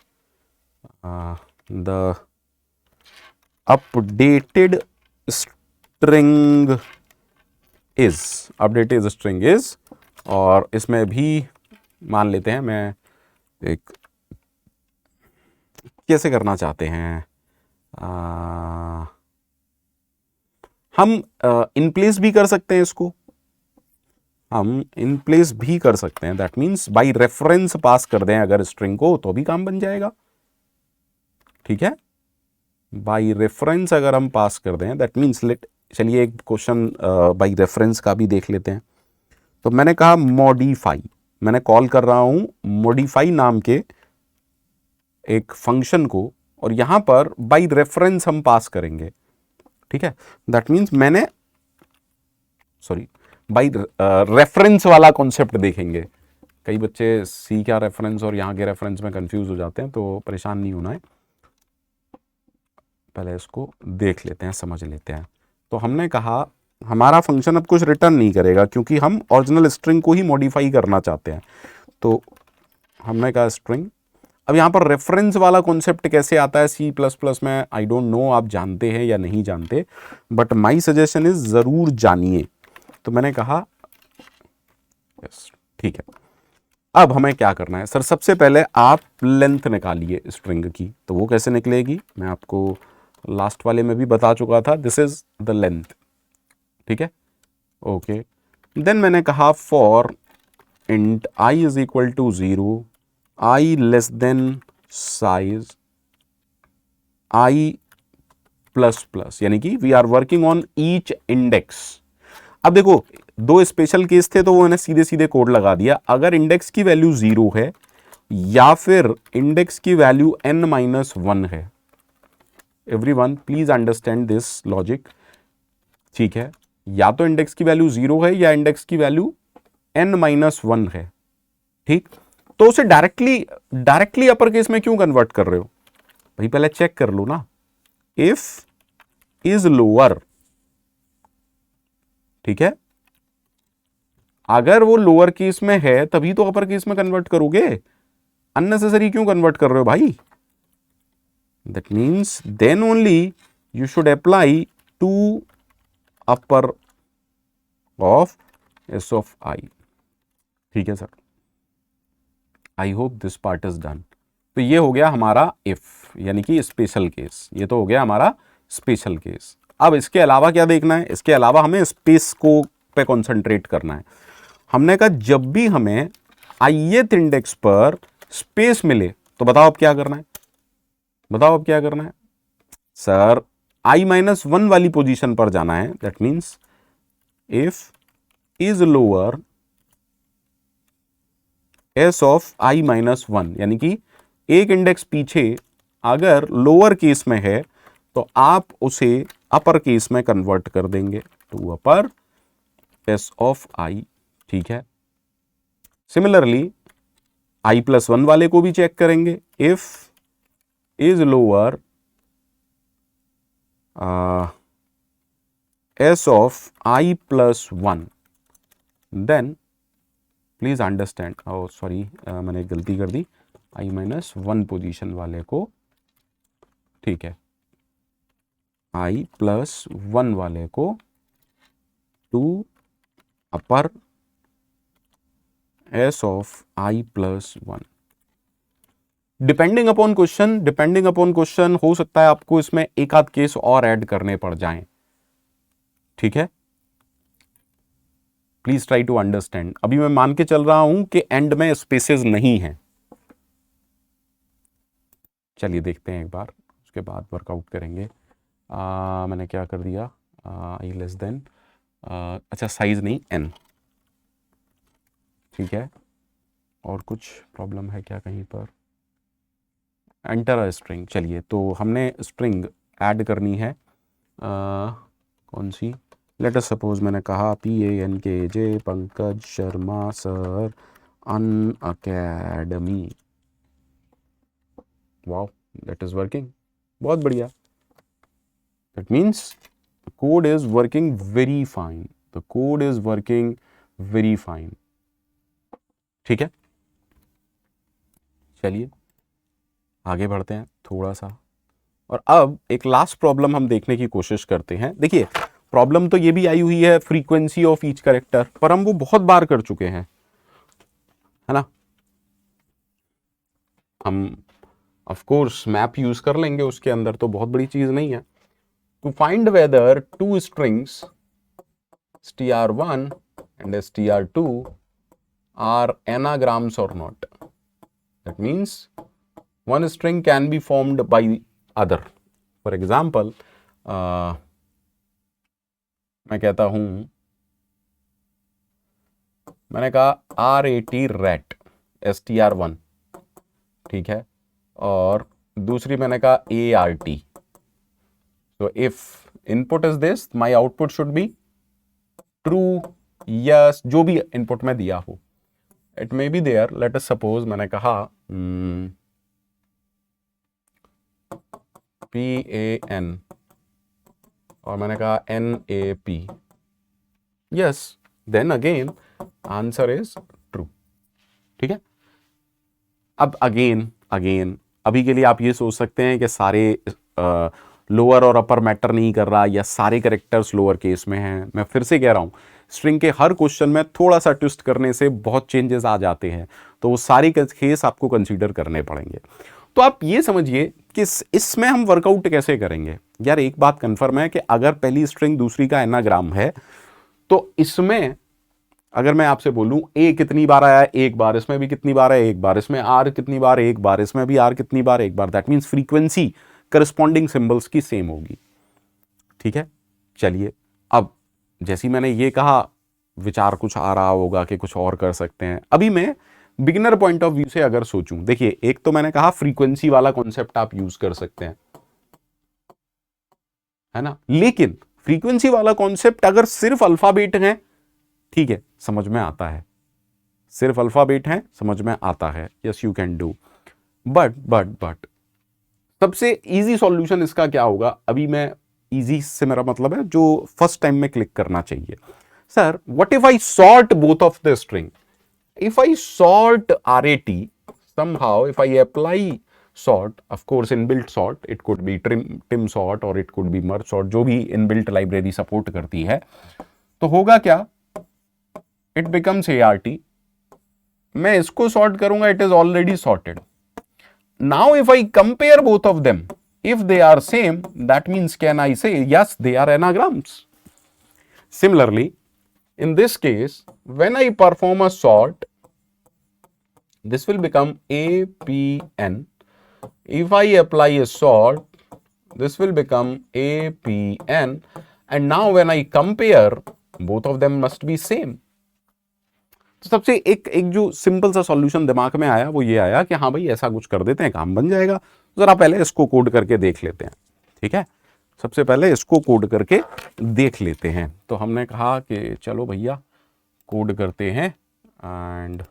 द अपडेटेड स्ट्रिंग इज, और इसमें भी मान लेते हैं, मैं एक कैसे करना चाहते हैं, हम इन प्लेस भी कर सकते हैं इसको, हम इन प्लेस भी कर सकते हैं। दैट मीन्स बाई रेफरेंस पास कर दें अगर स्ट्रिंग को, तो भी काम बन जाएगा। ठीक है, बाई रेफरेंस अगर हम पास कर दें, दैट मीन्स लेट, चलिए एक क्वेश्चन बाई रेफरेंस का भी देख लेते हैं। तो मैंने कहा मॉडिफाई, मैंने कॉल कर रहा हूं मॉडिफाई नाम के एक फंक्शन को, और यहां पर बाई रेफरेंस हम पास करेंगे। ठीक है, दैट मीन्स मैंने, सॉरी, बाई रेफरेंस वाला कॉन्सेप्ट देखेंगे। कई बच्चे सी क्या रेफरेंस और यहाँ के रेफरेंस में कंफ्यूज हो जाते हैं, तो परेशान नहीं होना है, पहले इसको देख लेते हैं, समझ लेते हैं। तो हमने कहा हमारा फंक्शन अब कुछ रिटर्न नहीं करेगा, क्योंकि हम ओरिजिनल स्ट्रिंग को ही मॉडिफाई करना चाहते हैं। तो हमने कहा स्ट्रिंग, अब यहाँ पर रेफरेंस वाला कॉन्सेप्ट कैसे आता है सी प्लस प्लस में, आई डोंट नो आप जानते हैं या नहीं जानते, बट माई सजेशन इज ज़रूर जानिए। तो मैंने कहा यस, ठीक है। अब हमें क्या करना है सर, सबसे पहले आप लेंथ निकालिए स्ट्रिंग की। तो वो कैसे निकलेगी, मैं आपको लास्ट वाले में भी बता चुका था, दिस इज द लेंथ। ठीक है, ओके। देन मैंने कहा for int i is equal to 0, i less than size i plus plus, यानी कि we are working on each index. अब देखो, दो स्पेशल केस थे, तो वो मैंने सीधे सीधे कोड लगा दिया। अगर इंडेक्स की वैल्यू 0 है या फिर इंडेक्स की वैल्यू n-1 है, everyone please understand this logic. ठीक है, या तो इंडेक्स की वैल्यू 0 है या इंडेक्स की वैल्यू n-1 है। ठीक, तो उसे डायरेक्टली अपर केस में क्यों कन्वर्ट कर रहे हो भाई, पहले चेक कर लो ना। इफ इज लोअर, ठीक है, अगर वो लोअर केस में है तभी तो अपर केस में कन्वर्ट करोगे, अननेसेसरी क्यों कन्वर्ट कर रहे हो भाई। That means then only you should apply to upper of s of i. ठीक है sir, I hope this part is done. तो ये हो गया हमारा इफ, यानी कि स्पेशल केस, ये तो हो गया हमारा स्पेशल केस। अब इसके अलावा क्या देखना है, इसके अलावा हमें स्पेस को पे कॉन्सेंट्रेट करना है। हमने कहा जब भी हमें ith इंडेक्स पर स्पेस मिले, तो बताओ अब क्या करना है, बताओ अब क्या करना है सर, i-1 वाली पोजीशन पर जाना है। That means if is lower s of i-1, यानी कि एक इंडेक्स पीछे अगर लोअर केस में है तो आप उसे अपर केस में कन्वर्ट कर देंगे to upper s of i. ठीक है, सिमिलरली i+1 वाले को भी चेक करेंगे। If is lower s of i+1, then please understand, oh sorry मैंने गलती कर दी, i-1 पोजीशन वाले को, ठीक है, i+1 वाले को to upper s of i+1। Depending upon question हो सकता है आपको इसमें एक आध केस और ऐड करने पड़ जाएं। ठीक है, प्लीज ट्राई टू अंडरस्टैंड। अभी मैं मान के चल रहा हूं कि एंड में स्पेसेस नहीं है। चलिए देखते हैं एक बार, उसके बाद वर्कआउट करेंगे। मैंने क्या कर दिया, आई लेस देन, अच्छा साइज नहीं n। ठीक है, और कुछ प्रॉब्लम है क्या कहीं पर, एंटर अ स्ट्रिंग। चलिए, तो हमने स्ट्रिंग ऐड करनी है कौन सी, लेट अस सपोज मैंने कहा PANKJ Pankaj Sharma sir Unacademy, wow that is working, बहुत बढ़िया। That means the code is working very fine, the code is working very fine. ठीक है, चलिए आगे बढ़ते हैं थोड़ा सा, और अब एक लास्ट प्रॉब्लम हम देखने की कोशिश करते हैं। देखिए प्रॉब्लम तो ये भी आई हुई है फ्रीक्वेंसी ऑफ ईच कैरेक्टर, पर हम वो बहुत बार कर चुके हैं, है ना। हम ऑफ कोर्स मैप यूज कर लेंगे उसके अंदर, तो बहुत बड़ी चीज नहीं है। To find whether two strings str1 and str2 are anagrams or not. That means one string can be formed by the other. For example, मैं कहता हूं, मैंने कहा RAT rat str1, ठीक है, और दूसरी मैंने कहा ART. So if input is this, my output should be true, yes, जो भी इनपुट में दिया हो. It may be there, let us suppose मैंने कहा PAN और मैंने कहा NAP, yes, then again answer is true. ठीक है, अब अगेन अभी के लिए आप ये सोच सकते हैं कि सारे लोअर और अपर मैटर नहीं कर रहा, या सारे कैरेक्टर्स लोअर केस में हैं। मैं फिर से कह रहा हूं, स्ट्रिंग के हर क्वेश्चन में थोड़ा सा ट्विस्ट करने से बहुत चेंजेस आ जाते हैं, तो वो सारे केस आपको कंसीडर करने पड़ेंगे। तो आप ये समझिए कि इसमें हम वर्कआउट कैसे करेंगे। यार एक बात कंफर्म है कि अगर पहली स्ट्रिंग दूसरी का एनाग्राम है, तो इसमें अगर मैं आपसे बोलूं ए कितनी बार आया, एक बार, इसमें भी कितनी बार है, एक बार, इसमें आर कितनी बार, एक बार, इसमें भी आर कितनी बार, एक बार, that means frequency corresponding symbols की सेम होगी। ठीक है, चलिए अब जैसी मैंने ये कहा, विचार कुछ आ रहा होगा कि कुछ और कर सकते हैं। अभी मैं बिगिनर पॉइंट ऑफ व्यू से अगर सोचूं, देखिए एक तो मैंने कहा फ्रीक्वेंसी वाला कॉन्सेप्ट आप यूज कर सकते हैं, है ना, लेकिन फ्रीक्वेंसी वाला कॉन्सेप्ट अगर सिर्फ अल्फाबेट है, ठीक है, समझ में आता है, सिर्फ अल्फाबेट है, समझ में आता है, yes you can do, but सबसे इजी सॉल्यूशन इसका क्या होगा। अभी मैं इजी से मेरा मतलब है जो फर्स्ट टाइम में क्लिक करना चाहिए। Sir what if I sort both of the string, if I sort RAT somehow, if I apply sort, of course inbuilt sort, it could be tim sort or it could be merge sort, जो भी inbuilt library support करती है, तो होगा क्या, it becomes ART, मैं इसको sort करूंगा, it is already sorted. Now if I compare both of them, if they are same, that means can I say yes they are anagrams. Similarly in this case, when I perform a sort, this will become APN. If I apply a sort, this will become APN, and now when I compare, both of them must be same. तो सबसे एक जो simple सा solution दिमाग में आया वो ये आया कि हाँ भाई ऐसा कुछ कर देते हैं, काम बन जाएगा। जरा पहले इसको कोड करके देख लेते हैं। ठीक है, सबसे पहले इसको कोड करके देख लेते हैं। तो हमने कहा कि चलो भैया कोड करते हैं एंड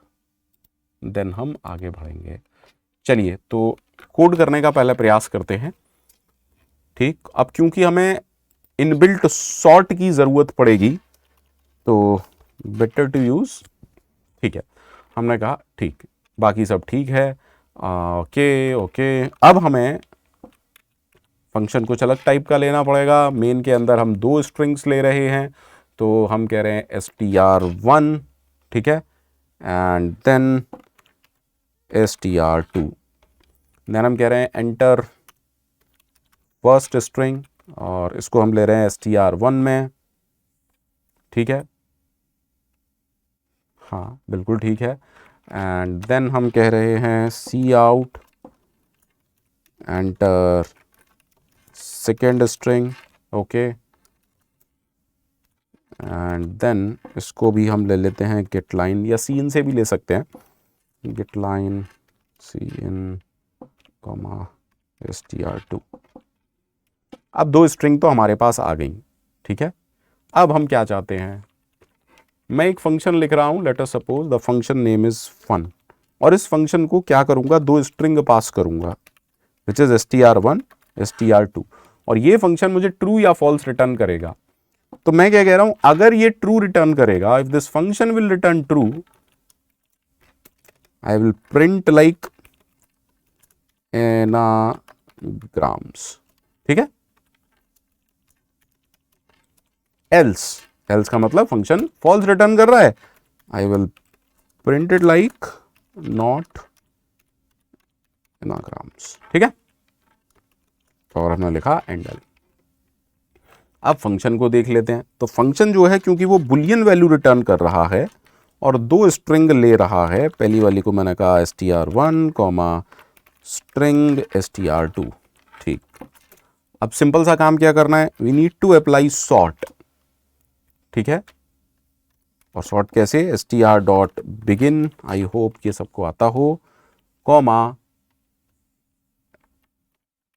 देन हम आगे बढ़ेंगे। चलिए तो कोड करने का पहले प्रयास करते हैं। ठीक, अब क्योंकि हमें इनबिल्ट सॉर्ट की ज़रूरत पड़ेगी तो बेटर टू यूज़, ठीक है, हमने कहा ठीक, बाकी सब ठीक है, ओके। अब हमें फंक्शन कुछ अलग टाइप का लेना पड़ेगा। मेन के अंदर हम दो स्ट्रिंग्स ले रहे हैं, तो हम कह रहे हैं str1, ठीक है, एंड देन str2, देन हम कह रहे हैं एंटर फर्स्ट स्ट्रिंग, और इसको हम ले रहे हैं str1 में। ठीक है, हाँ बिल्कुल ठीक है, एंड देन हम कह रहे हैं सी out enter second string, okay, and then इसको भी हम ले लेते हैं गेट लाइन, या सी इन से भी ले सकते हैं, गेट लाइन सी इन कॉमा str2। अब दो स्ट्रिंग तो हमारे पास आ गई। ठीक है, अब हम क्या चाहते हैं, मैं एक फंक्शन लिख रहा हूं, let us suppose the function name is fun, और इस फंक्शन को क्या करूंगा, दो स्ट्रिंग पास करूंगा विच इज str1 str2, और ये फंक्शन मुझे ट्रू या फॉल्स रिटर्न करेगा। तो मैं क्या कह रहा हूं, अगर ये ट्रू रिटर्न करेगा, if this function will return true, I will print like anagrams, ठीक है। एल्स का मतलब फंक्शन फॉल्स रिटर्न कर रहा है, I will print it like not anagrams, ठीक है। और हमने लिखा एंडल। अब फंक्शन को देख लेते हैं। तो फंक्शन जो है, क्योंकि वो बुलियन वैल्यू रिटर्न कर रहा है और दो स्ट्रिंग ले रहा है, पहली वाली को मैंने कहा str1 कॉमा स्ट्रिंग str2, ठीक। अब सिंपल सा काम क्या करना है, we need to apply sort, ठीक है। और सॉर्ट कैसे, str.begin, आई होप ये सबको आता हो, कॉमा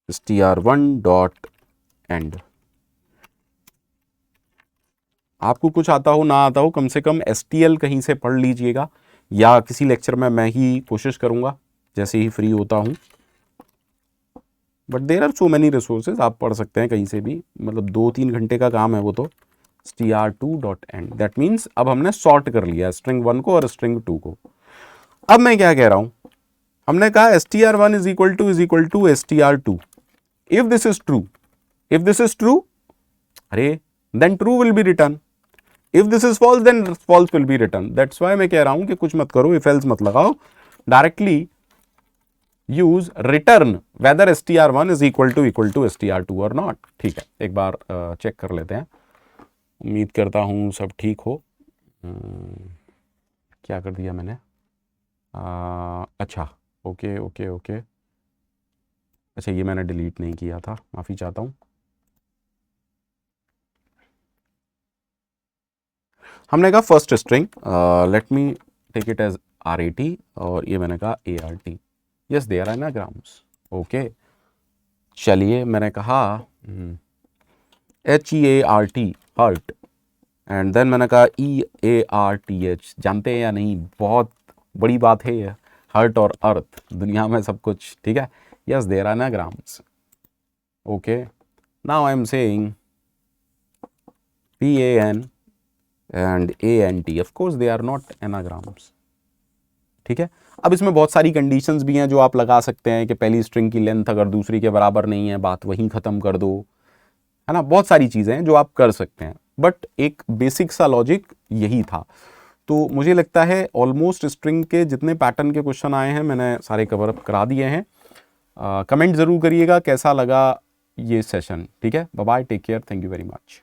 str1.end। आपको कुछ आता हो ना आता हो, कम से कम STL कहीं से पढ़ लीजिएगा, या किसी लेक्चर में मैं ही कोशिश करूंगा जैसे ही फ्री होता हूं। But there are so many resources, आप पढ़ सकते हैं कहीं से भी, मतलब 2-3 घंटे का काम है वो तो। str2.end, दैट मीन्स अब हमने सॉर्ट कर लिया स्ट्रिंग 1 को और स्ट्रिंग 2 को। अब मैं क्या कह रहा हूं, हमने कहा str1 is equal to str2, if this is true, if this is true, अरे then true will be return, if this is false then false will be return. That's why मैं कह रहा हूं कि कुछ मत करो, इफ एल्स मत लगाओ, directly use return whether str1 is equal to str2 और नॉट, ठीक है। एक बार चेक कर लेते हैं, उम्मीद करता हूं सब ठीक हो। क्या कर दिया मैंने, अच्छा ओके ओके ओके, अच्छा ये मैंने डिलीट नहीं किया था, माफ़ी चाहता हूँ। हमने कहा first string, let me take it as RAT, और ये मैंने कहा ART, yes there are anagrams, okay. चलिए मैंने कहा HEART हर्ट, एंड देन मैंने कहा EARTH, जानते हैं या नहीं, बहुत बड़ी बात है ये, हर्ट और अर्थ, दुनिया में सब कुछ, ठीक है। Yes there are anagrams, okay. Now I am saying PAN and ANT, of course they are not anagrams, ठीक है। अब इसमें बहुत सारी कंडीशंस भी हैं जो आप लगा सकते हैं कि पहली स्ट्रिंग की लेंथ अगर दूसरी के बराबर नहीं है, बात वहीं ख़त्म कर दो, है ना। बहुत सारी चीज़ें हैं जो आप कर सकते हैं, बट एक बेसिक सा लॉजिक यही था। तो मुझे लगता है ऑलमोस्ट स्ट्रिंग के जितने पैटर्न के क्वेश्चन आए हैं मैंने सारे कवर अप करा दिए हैं। कमेंट ज़रूर करिएगा कैसा लगा ये सेशन, ठीक है। Bye bye, take care, thank you very much.